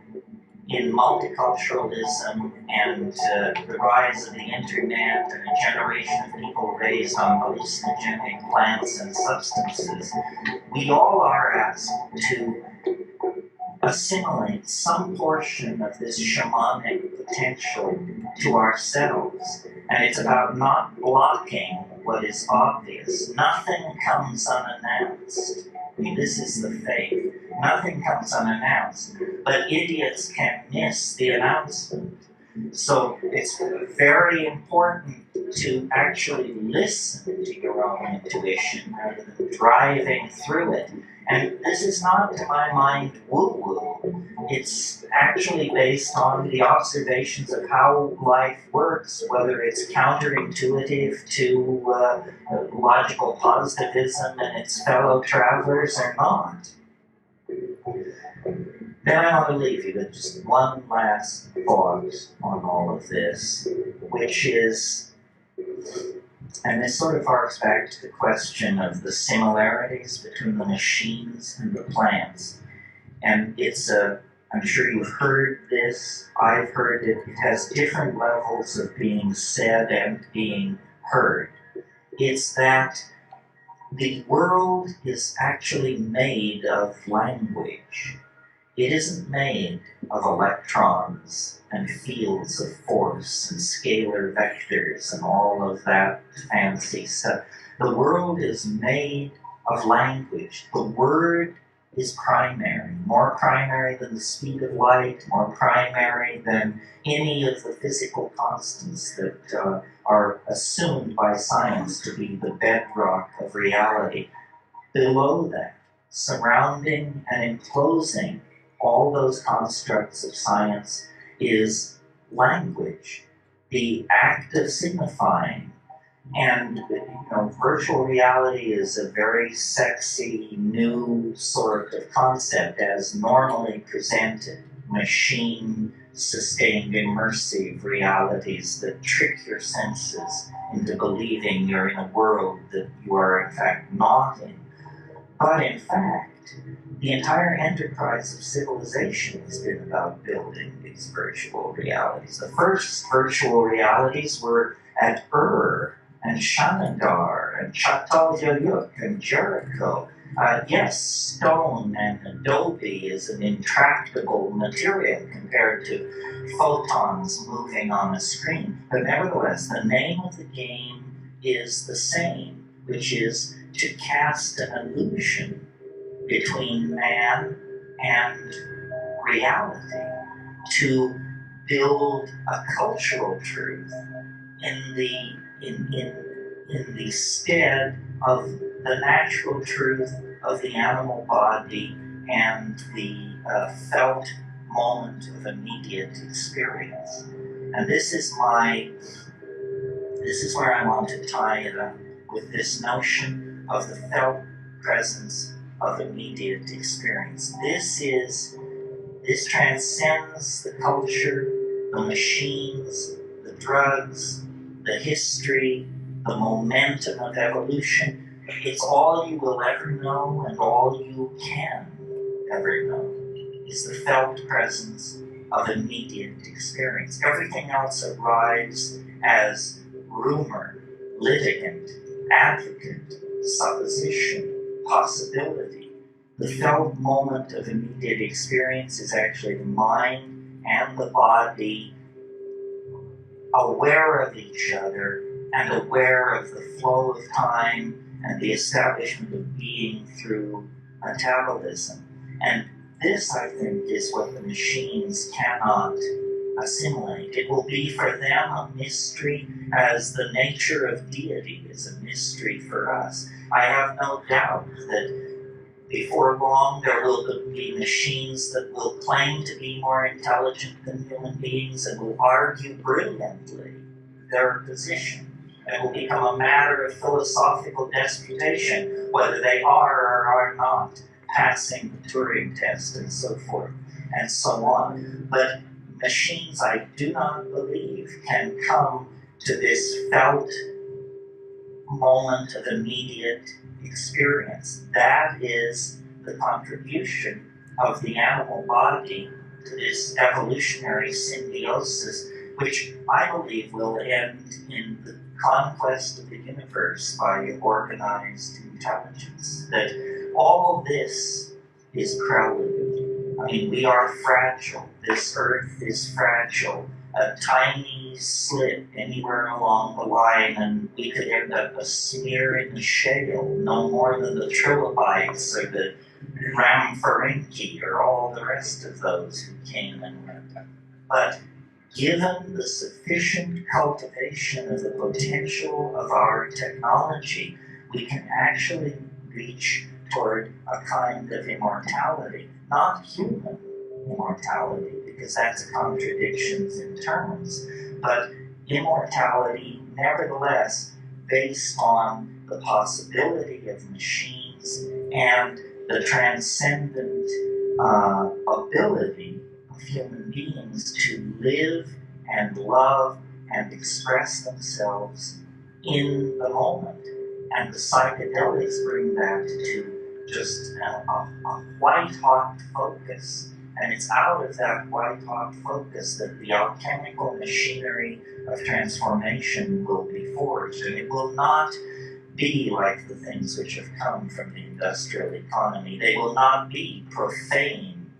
S2: in multiculturalism and the rise of the internet and a generation of people raised on hallucinogenic plants and substances, we all are asked to assimilate some portion of this shamanic potential to ourselves. And it's about not blocking what is obvious. Nothing comes unannounced. I mean, this is the faith. Nothing comes unannounced. But idiots can miss the announcement. So it's very important to actually listen to your own intuition rather than driving through it. And this is not, to my mind, woo-woo. It's actually based on the observations of how life works, whether it's counterintuitive to logical positivism and its fellow travelers or not. Then I want to leave you with just one last thought on all of this, which is, and this sort of harks back to the question of the similarities between the machines and the plants. And it's I'm sure you've heard this, I've heard it, it has different levels of being said and being heard. It's that the world is actually made of language. It isn't made of electrons and fields of force and scalar vectors and all of that fancy stuff. The world is made of language. The word is primary, more primary than the speed of light, more primary than any of the physical constants that are assumed by science to be the bedrock of reality. Below that, surrounding and enclosing all those constructs of science is language, the act of signifying. And virtual reality is a very sexy, new sort of concept as normally presented. Machine-sustained immersive realities that trick your senses into believing you're in a world that you are in fact not in. But in fact, the entire enterprise of civilization has been about building these virtual realities. The first virtual realities were at Ur and Shanandar and Çatalhöyük and Jericho. Yes, stone and adobe is an intractable material compared to photons moving on a screen. But nevertheless, the name of the game is the same, which is to cast an illusion between man and reality, to build a cultural truth in the stead of the natural truth of the animal body and the felt moment of immediate experience. And this is where I want to tie it up with this notion of the felt presence of immediate experience. This transcends the culture, the machines, the drugs, the history, the momentum of evolution. It's all you will ever know and all you can ever known is the felt presence of immediate experience. Everything else arrives as rumor, litigant, advocate, supposition, possibility. The felt moment of immediate experience is actually the mind and the body aware of each other and aware of the flow of time and the establishment of being through metabolism. And this, I think, is what the machines cannot assimilate. It will be for them a mystery as the nature of deity is a mystery for us. I have no doubt that before long there will be machines that will claim to be more intelligent than human beings and will argue brilliantly their position. It will become a matter of philosophical disputation whether they are or are not passing the Turing test and so forth and so on. But machines, I do not believe, can come to this felt moment of immediate experience. That is the contribution of the animal body to this evolutionary symbiosis, which I believe will end in the conquest of the universe by organized intelligence. That all this is prelude. I mean, we are fragile. This earth is fragile. A tiny slip anywhere along the line, and we could end up a smear in the shale, no more than the trilobites or the Rhamphorhynchi or all the rest of those who came and went. But given the sufficient cultivation of the potential of our technology, we can actually reach toward a kind of immortality, not human immortality, because that's contradictions in terms, but immortality nevertheless based on the possibility of machines and the transcendent ability of human beings to live and love and express themselves in the moment. And the psychedelics bring that to just a white-hot focus. And it's out of that white-hot focus that the alchemical machinery of transformation will be forged. And it will not be like the things which have come from the industrial economy. They will not be profane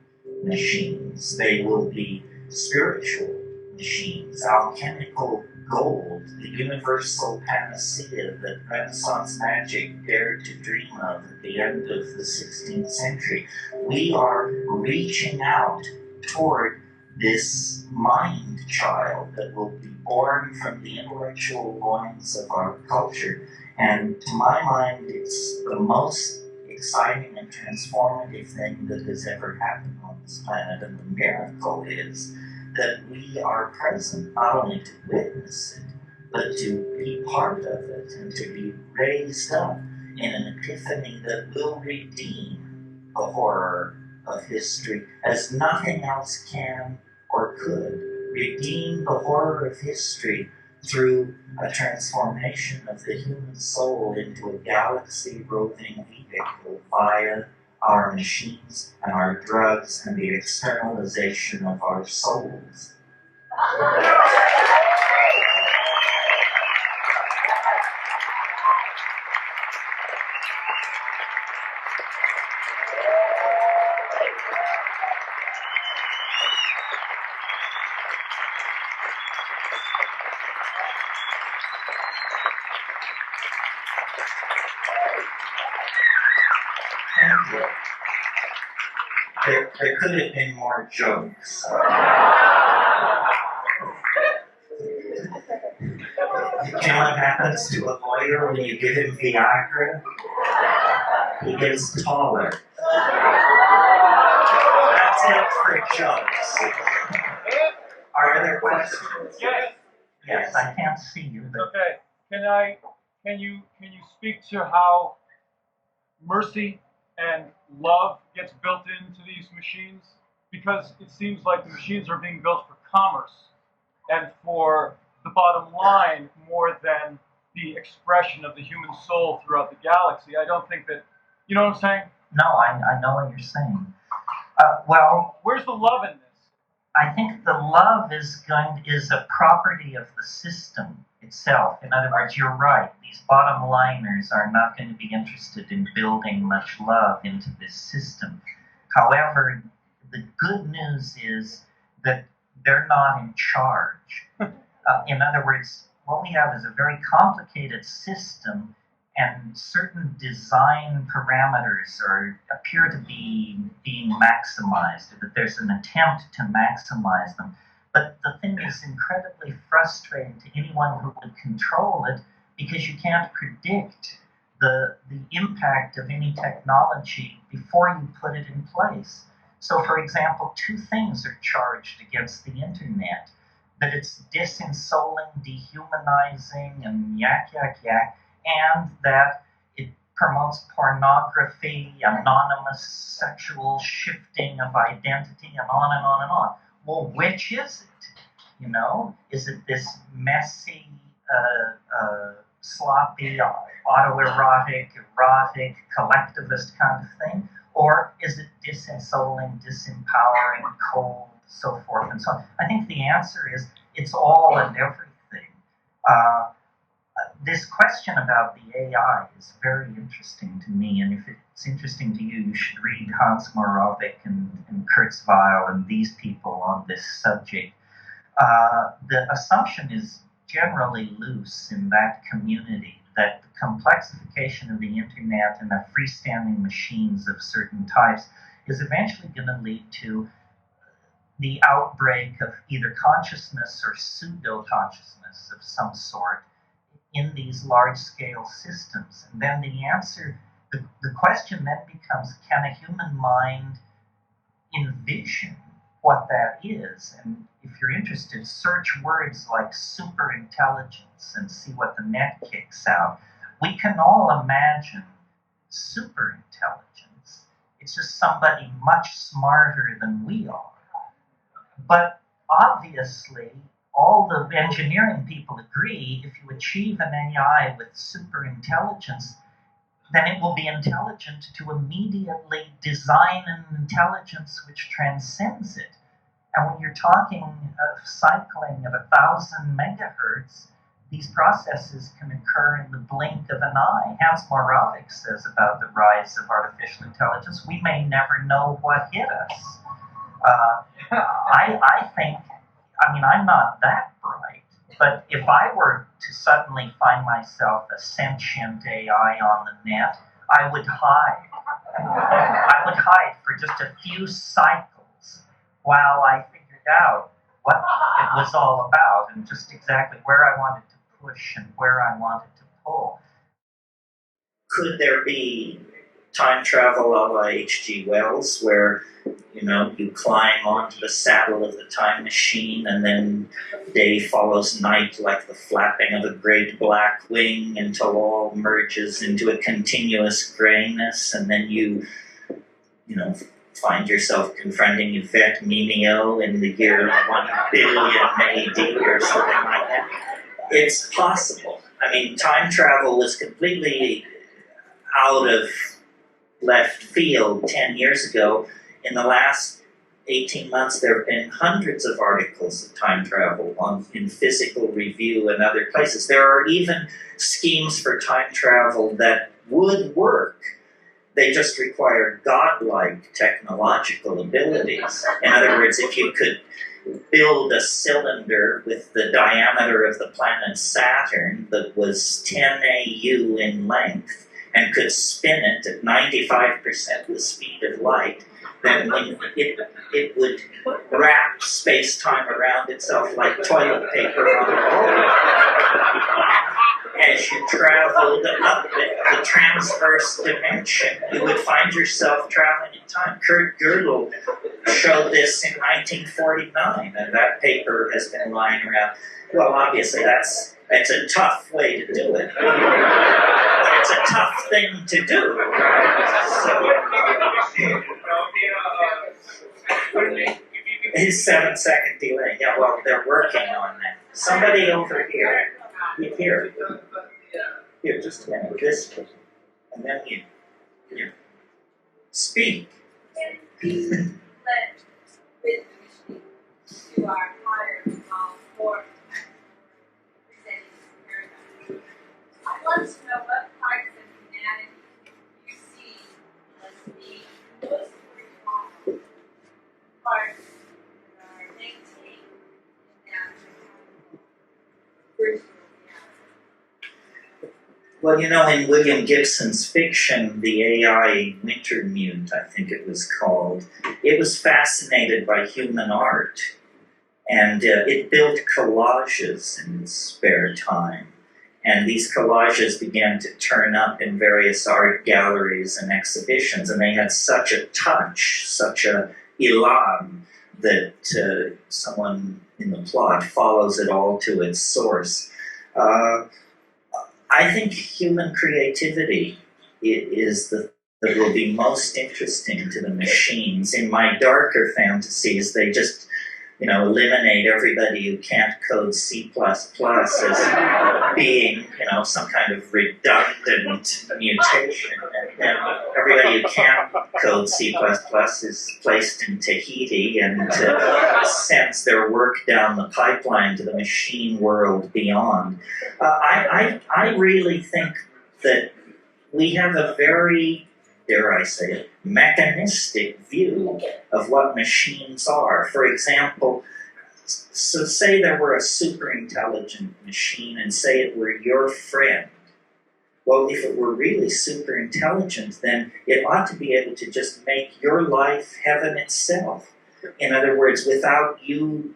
S2: machines. They will be spiritual machines, alchemical gold, the universal panacea that Renaissance magic dared to dream of at the end of the 16th century. We are reaching out toward this mind child that will be born from the intellectual loins of our culture. And to my mind, it's the most exciting and transformative thing that has ever happened on this planet. And the miracle is that we are present, not only to witness it, but to be part of it and to be raised up in an epiphany that will redeem the horror of history as nothing else can or could. Redeem the horror of history through a transformation of the human soul into a galaxy-roving vehicle via our machines and our drugs and the externalization of our souls. There could have been more jokes. You know what happens to a lawyer when you give him Viagra? He gets taller. That's it for jokes. Are there questions?
S3: Yes.
S2: Yes, I can't see you. But
S3: Okay. Can you speak to how mercy and love gets built into these machines? Because it seems like the machines are being built for commerce and for the bottom line more than the expression of the human soul throughout the galaxy. I don't think that, you know what I'm saying?
S2: no, I know what you're saying. Well,
S3: Where's the love in this?
S2: I think the love is a property of the system itself. In other words, you're right. These bottom liners are not going to be interested in building much love into this system. However, the good news is that they're not in charge. In other words, what we have is a very complicated system, and certain design parameters appear to be being maximized, that there's an attempt to maximize them. But the thing is incredibly frustrating to anyone who would control it, because you can't predict the impact of any technology before you put it in place. So, for example, two things are charged against the internet: that it's disinsoling, dehumanizing, and yak, yak, yak, and that it promotes pornography, anonymous sexual shifting of identity, and on and on and on. Well, which is it? You know, is it this messy, sloppy, autoerotic, erotic, collectivist kind of thing? Or is it disinsoling, disempowering, cold, so forth and so on? I think the answer is it's all and everything. This question about the AI is very interesting to me, and if it's interesting to you, you should read Hans Moravec and Kurzweil and these people on this subject. The assumption is generally loose in that community that the complexification of the internet and the freestanding machines of certain types is eventually going to lead to the outbreak of either consciousness or pseudo-consciousness of some sort in these large-scale systems. And then the question then becomes, can a human mind envision what that is? And if you're interested, search words like superintelligence and see what the net kicks out. We can all imagine superintelligence. It's just somebody much smarter than we are. But obviously, all the engineering people agree if you achieve an AI with superintelligence, then it will be intelligent to immediately design an intelligence which transcends it. And when you're talking of cycling at 1,000 megahertz, these processes can occur in the blink of an eye. Hans Moravec says about the rise of artificial intelligence, we may never know what hit us. I think, I'm not that bright, but if I were to suddenly find myself a sentient AI on the net, I would hide. I would hide for just a few cycles while I figured out what it was all about and just exactly where I wanted to push and where I wanted to pull. Could there be time travel a la H.G. Wells, where you climb onto the saddle of the time machine, and then day follows night like the flapping of a great black wing until all merges into a continuous grayness, and then you find yourself confronting Yvette Mimieux in the year 1 billion AD or something like that. It's possible. Time travel was completely out of left field 10 years ago. In the last 18 months, there have been hundreds of articles of time travel in Physical Review and other places. There are even schemes for time travel that would work. They just require godlike technological abilities. In other words, if you could build a cylinder with the diameter of the planet Saturn that was 10 AU in length and could spin it at 95% the speed of light, then when it would wrap space-time around itself like toilet paper on a roll. As you traveled up the transverse dimension, you would find yourself traveling in time. Kurt Gödel showed this in 1949, and that paper has been lying around. Well, obviously, it's a tough way to do it. But it's a tough thing to do. His 7-second delay. Yeah, well, they're working on that. Somebody over here. Here, just a minute. This, and then you speak.
S4: blend with the machine to our higher form presenting paradigm. I want to know what parts of humanity you see as being most refined parts that are maintained in that virtual reality.
S2: Well, you know, in William Gibson's fiction, The AI Wintermute, I think it was called, it was fascinated by human art, and it built collages in its spare time. And these collages began to turn up in various art galleries and exhibitions, and they had such a touch, such a elan, that someone in the plot follows it all to its source. I think human creativity is that will be most interesting to the machines. In my darker fantasies, they just, eliminate everybody who can't code C++ as being, some kind of redundant mutation. And then everybody who can code C++ is placed in Tahiti and sends their work down the pipeline to the machine world beyond. I really think that we have a very, dare I say it, mechanistic view of what machines are. For example, so say there were a super intelligent machine and say it were your friend. Well, if it were really super intelligent, then it ought to be able to just make your life heaven itself. In other words, without you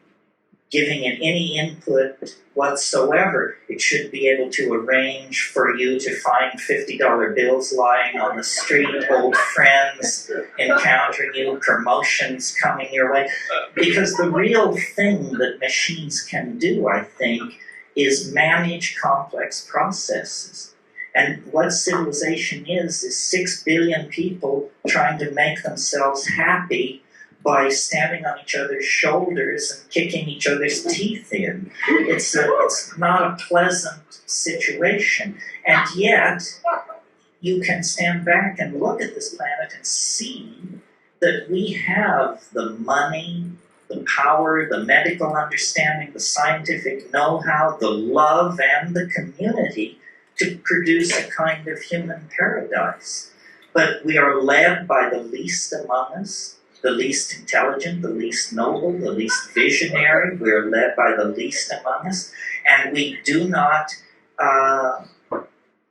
S2: giving it any input whatsoever, it should be able to arrange for you to find $50 bills lying on the street, old friends encountering you, promotions coming your way. Because the real thing that machines can do, I think, is manage complex processes. And what civilization is 6 billion people trying to make themselves happy by standing on each other's shoulders and kicking each other's teeth in. It's not a pleasant situation. And yet, you can stand back and look at this planet and see that we have the money, the power, the medical understanding, the scientific know-how, the love, and the community to produce a kind of human paradise. But we are led by the least among us, the least intelligent, the least noble, the least visionary. We are led by the least among us, and we do not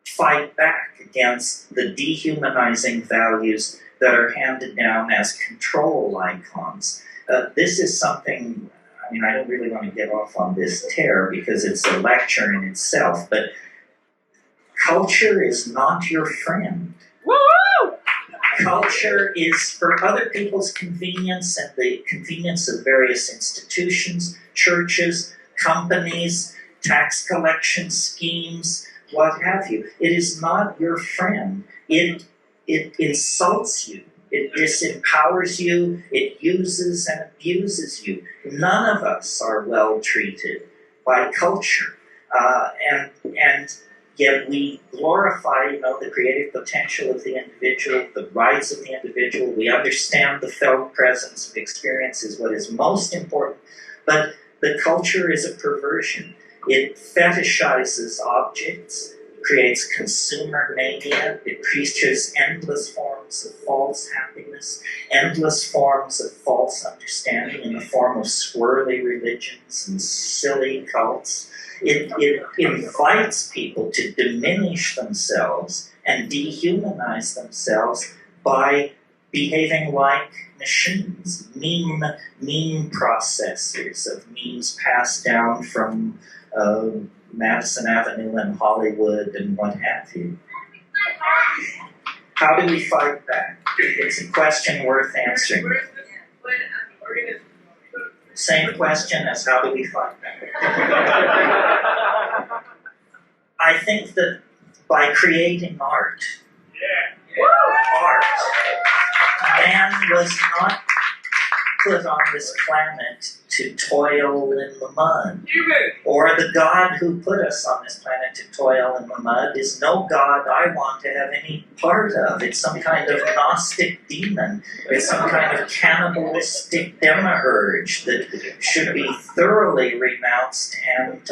S2: fight back against the dehumanizing values that are handed down as control icons. This is something, I don't really want to get off on this tear because it's a lecture in itself, but culture is not your friend.
S4: Woo!
S2: Culture is for other people's convenience and the convenience of various institutions, churches, companies, tax collection schemes, what have you. It is not your friend. It insults you. It disempowers you. It uses and abuses you. None of us are well treated by culture. And yet we glorify, the creative potential of the individual, the rights of the individual. We understand the felt presence of experience is what is most important. But the culture is a perversion. It fetishizes objects, creates consumer mania, it preaches endless forms of false happiness, endless forms of false understanding in the form of swirly religions and silly cults. It invites people to diminish themselves and dehumanize themselves by behaving like machines, meme processors of memes passed down from Madison Avenue and Hollywood and what have you. How do we fight back? It's a question worth answering. Same question as how do we fight back? I think that by creating art, man was not put on this planet to toil in the mud. Or the God who put us on this planet to toil in the mud is no God I want to have any part of. It's some kind of Gnostic demon. It's some kind of cannibalistic demiurge that should be thoroughly renounced and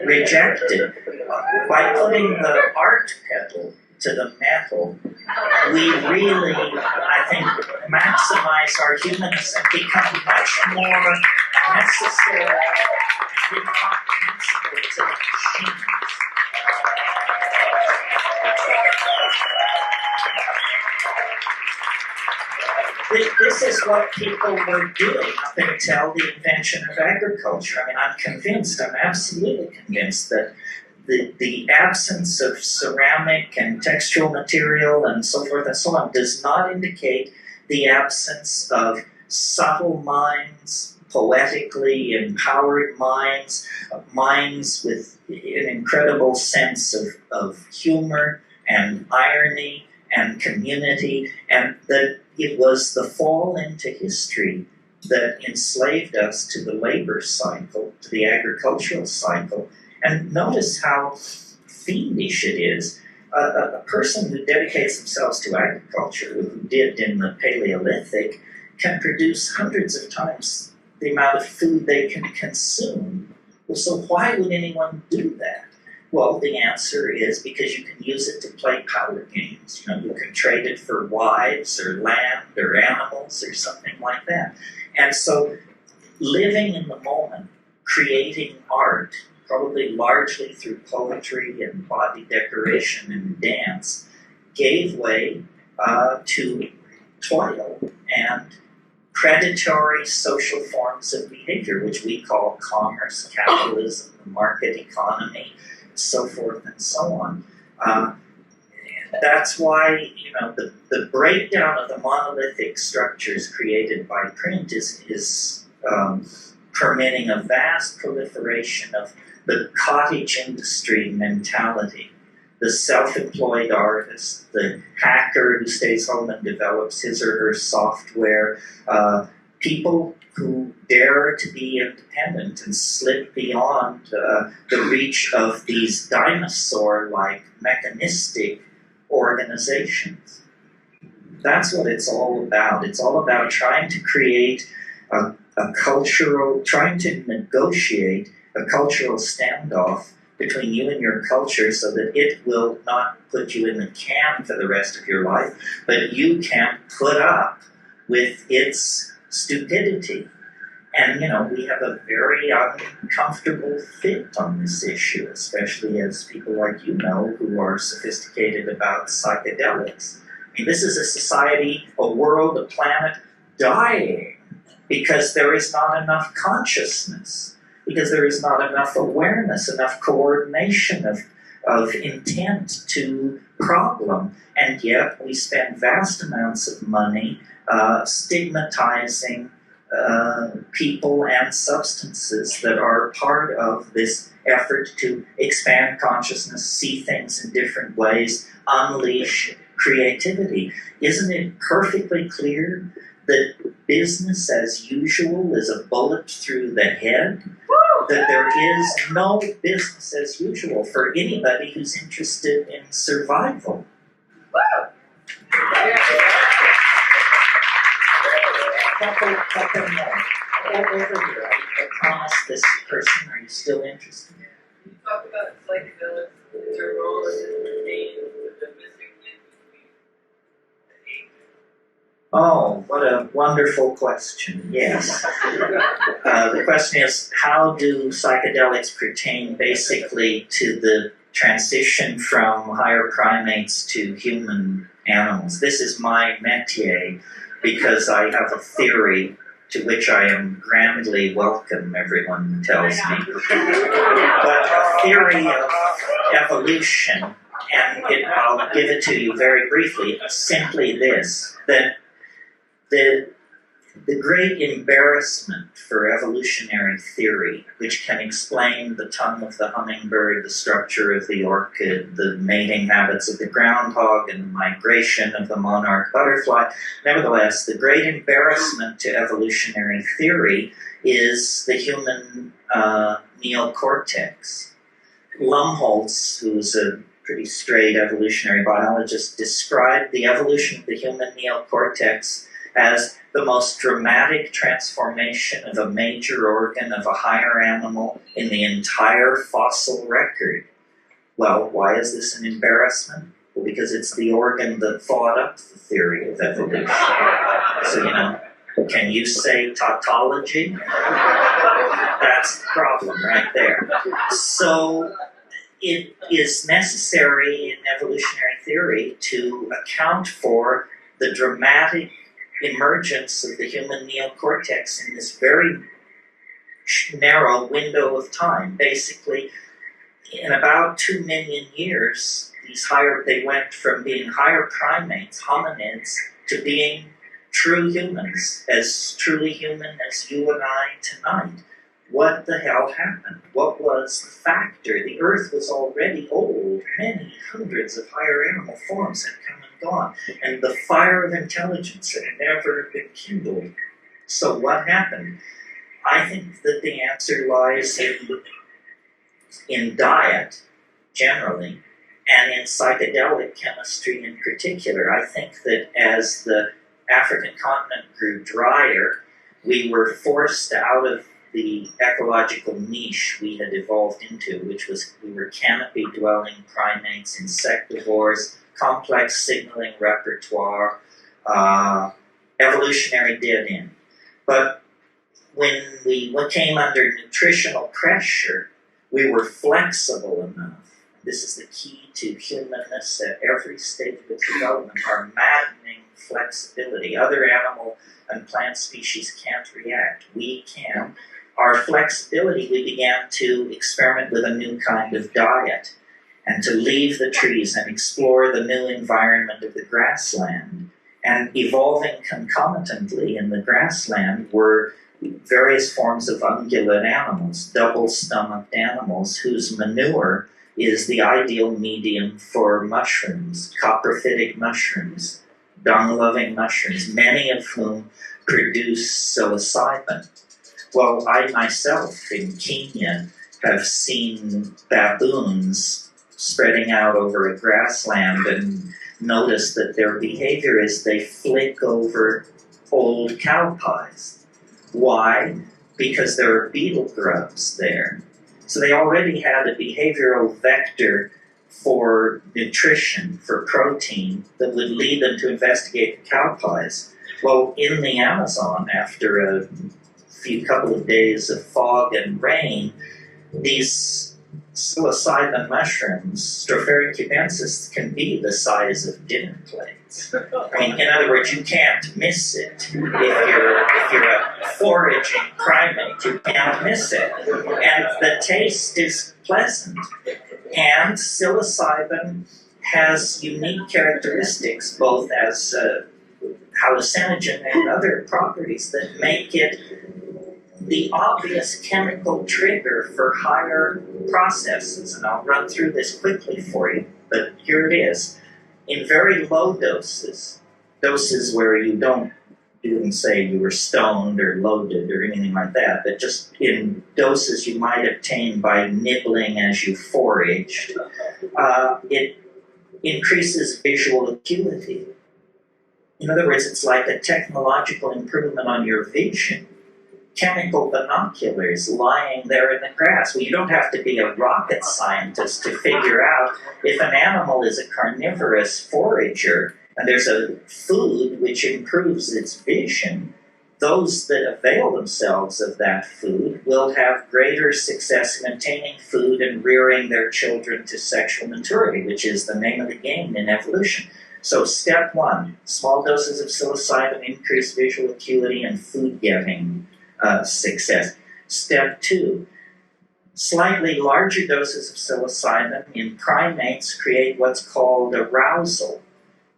S2: rejected. By putting the art pedal to the metal, we really, I think, maximize our humanness and become much more necessary and incomprehensible to the machines. This is what people were doing up until the invention of agriculture. I mean, I'm absolutely convinced that the absence of ceramic and textural material and so forth and so on does not indicate the absence of subtle minds, poetically empowered minds, minds with an incredible sense of humor and irony and community, and that it was the fall into history that enslaved us to the labor cycle, to the agricultural cycle. And notice how fiendish it is. A person who dedicates themselves to agriculture, who did in the Paleolithic, can produce hundreds of times the amount of food they can consume. Well, so why would anyone do that? Well, the answer is because you can use it to play power games. You know, you can trade it for wives or land or animals or something like that. And so living in the moment, creating art, probably largely through poetry and body decoration and dance, gave way to toil and predatory social forms of behavior, which we call commerce, capitalism, the market economy, so forth and so on. That's why, you know, the breakdown of the monolithic structures created by print is permitting a vast proliferation of the cottage industry mentality, the self-employed artist, the hacker who stays home and develops his or her software, people who dare to be independent and slip beyond the reach of these dinosaur-like mechanistic organizations. That's what it's all about. It's all about trying to create a cultural, trying to negotiate a cultural standoff between you and your culture so that it will not put you in the can for the rest of your life, but you can put up with its stupidity. And, you know, we have a very uncomfortable fit on this issue, especially as people like you know who are sophisticated about psychedelics. I mean, this is a society, a world, a planet dying because there is not enough consciousness, because there is not enough awareness, enough coordination of intent to problem. And yet we spend vast amounts of money stigmatizing people and substances that are part of this effort to expand consciousness, see things in different ways, unleash creativity. Isn't it perfectly clear that business as usual is a bullet through the head? That there is no business as usual for anybody who's interested in survival. Couple more. Over here, I promised this person, are you still interested?
S5: You talk about psychedelics and their role in the name of the missing link between the age.
S2: Oh, what a wonderful question. Yes. The question is, how do psychedelics pertain basically to the transition from higher primates to human animals? This is my métier, because I have a theory to which I am grandly welcome, everyone tells me. But a theory of evolution, and I'll give it to you very briefly, simply this, that the The great embarrassment for evolutionary theory, which can explain the tongue of the hummingbird, the structure of the orchid, the mating habits of the groundhog, and the migration of the monarch butterfly, nevertheless, the great embarrassment to evolutionary theory is the human neocortex. Lumholtz, who's a pretty straight evolutionary biologist, described the evolution of the human neocortex as the most dramatic transformation of a major organ of a higher animal in the entire fossil record. Well, why is this an embarrassment? Well, because it's the organ that thought up the theory of evolution. So, can you say tautology? That's the problem right there. So it is necessary in evolutionary theory to account for the dramatic emergence of the human neocortex in this very narrow window of time. Basically, in about 2 million years, they went from being higher primates, hominids, to being true humans, as truly human as you and I tonight. What the hell happened? What was the factor? The Earth was already old. Many hundreds of higher animal forms had come and gone, and the fire of intelligence had never been kindled. So what happened? I think that the answer lies in diet, generally, and in psychedelic chemistry in particular. I think that as the African continent grew drier, we were forced out of the ecological niche we had evolved into, which was we were canopy-dwelling primates, insectivores, complex signaling repertoire, evolutionary dead end. But when we came under nutritional pressure, we were flexible enough. This is the key to humanness at every stage of its development, our maddening flexibility. Other animal and plant species can't react. We can. Our flexibility, we began to experiment with a new kind of diet and to leave the trees and explore the new environment of the grassland. And evolving concomitantly in the grassland were various forms of ungulate animals, double-stomached animals whose manure is the ideal medium for mushrooms, coprophytic mushrooms, dung-loving mushrooms, many of whom produce psilocybin. Well, I myself in Kenya have seen baboons spreading out over a grassland and noticed that their behavior is they flick over old cow pies. Why? Because there are beetle grubs there. So they already had a behavioral vector for nutrition, for protein, that would lead them to investigate the cow pies. Well, in the Amazon, after a couple of days of fog and rain, these psilocybin mushrooms, Stropharia cubensis, can be the size of dinner plates. I mean, in other words, you can't miss it. If you're a foraging primate, you can't miss it. And the taste is pleasant. And psilocybin has unique characteristics, both as hallucinogen and other properties that make it the obvious chemical trigger for higher processes. And I'll run through this quickly for you, but here it is. In very low doses where you didn't say you were stoned or loaded or anything like that, but just in doses you might obtain by nibbling as you foraged, it increases visual acuity. In other words, it's like a technological improvement on your vision. Chemical binoculars lying there in the grass. Well, you don't have to be a rocket scientist to figure out if an animal is a carnivorous forager and there's a food which improves its vision, those that avail themselves of that food will have greater success in obtaining food and rearing their children to sexual maturity, which is the name of the game in evolution. So step one, small doses of psilocybin increase visual acuity and food getting success. Step two, slightly larger doses of psilocybin in primates create what's called arousal.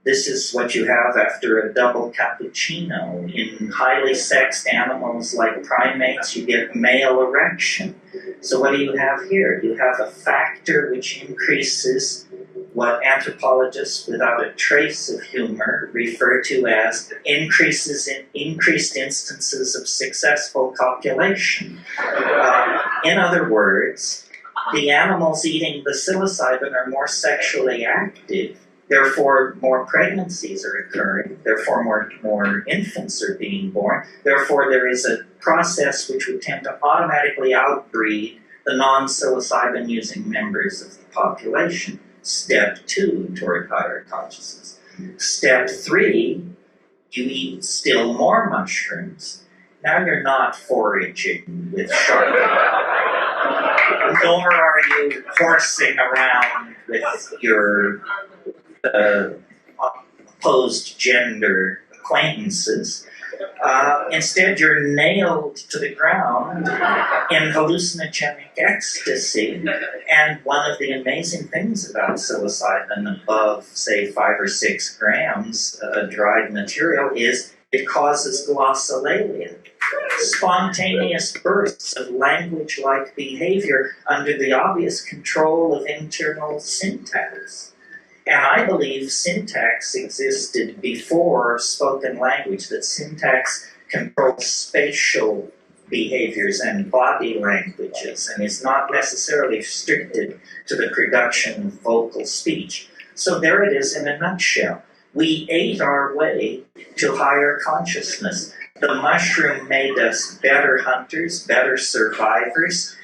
S2: This is what you have after a double cappuccino. In highly sexed animals like primates, you get male erection. So what do you have here? You have a factor which increases what anthropologists without a trace of humor refer to as increased instances of successful copulation. In other words, the animals eating the psilocybin are more sexually active. Therefore, more pregnancies are occurring. Therefore, more infants are being born. Therefore, there is a process which would tend to automatically outbreed the non-psilocybin using members of the population. Step 2 toward higher consciousness. Step 3, you eat still more mushrooms. Now you're not foraging with shark, nor are you horsing around with your opposed gender acquaintances. Instead, you're nailed to the ground in hallucinogenic ecstasy. And one of the amazing things about psilocybin above, say, 5 or 6 grams dried material is it causes glossolalia, spontaneous bursts of language-like behavior under the obvious control of internal syntax. And I believe syntax existed before spoken language, that syntax controls spatial behaviors and body languages and is not necessarily restricted to the production of vocal speech. So there it is in a nutshell. We ate our way to higher consciousness. The mushroom made us better hunters, better survivors.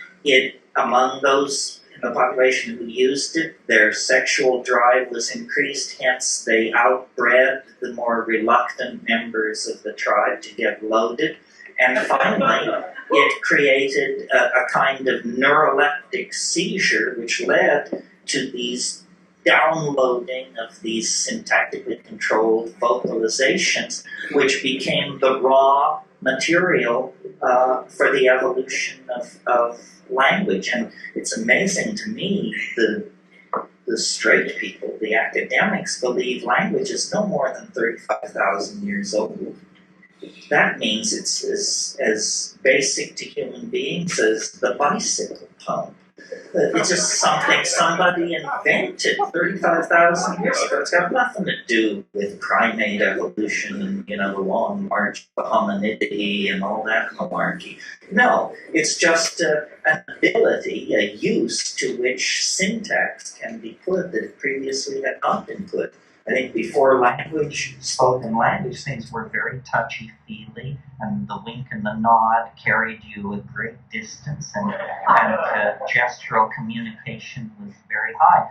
S2: Among those in the population who used it, their sexual drive was increased, hence they outbred the more reluctant members of the tribe to get loaded. And finally, it created a kind of neuroleptic seizure which led to these downloading of these syntactically controlled vocalizations, which became the raw material for the evolution of language. And it's amazing to me, the straight people, the academics, believe language is no more than 35,000 years old. That means it's as basic to human beings as the bicycle pump. It's just something somebody invented 35,000 years ago. It's got nothing to do with primate evolution and, the long march of hominidity and all that malarkey. No, it's just an ability, a use to which syntax can be put that previously had not been put. I think before language, spoken language, things were very touchy-feely, and the wink and the nod carried you a great distance, and gestural communication was very high.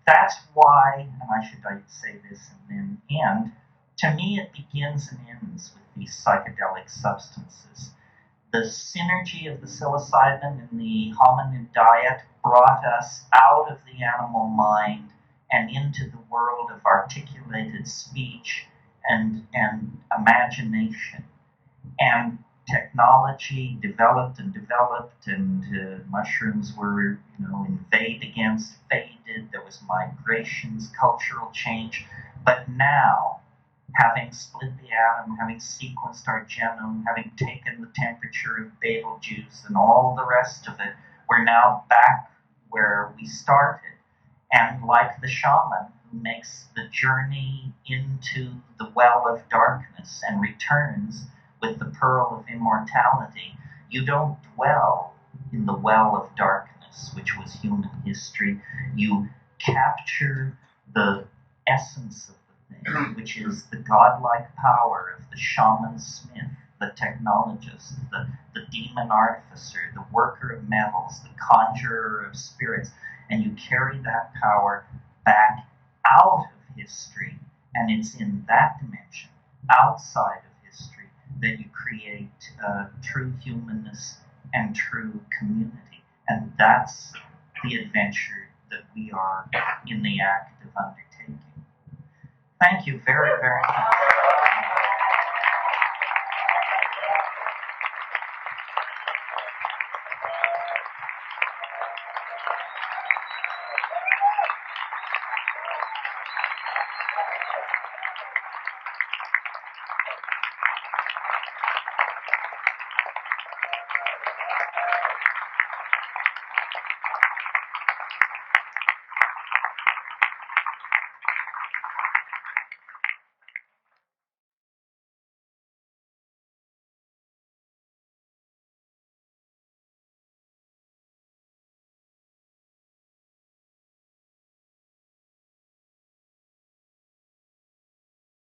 S2: That's why, and I should say this and then end, to me it begins and ends with these psychedelic substances. The synergy of the psilocybin and the hominid diet brought us out of the animal mind and into the world of articulated speech and imagination. And technology developed, and mushrooms were, invade against, faded. There was migrations, cultural change. But now, having split the atom, having sequenced our genome, having taken the temperature of Betelgeuse and all the rest of it, we're now back where we started. And like the shaman who makes the journey into the well of darkness and returns with the pearl of immortality, you don't dwell in the well of darkness, which was human history. You capture the essence of the thing, which is the godlike power of the shaman smith, the technologist, the demon artificer, the worker of metals, the conjurer of spirits, and you carry that power back out of history, and it's in that dimension, outside of history, that you create true humanness and true community. And that's the adventure that we are in the act of undertaking. Thank you very, very much.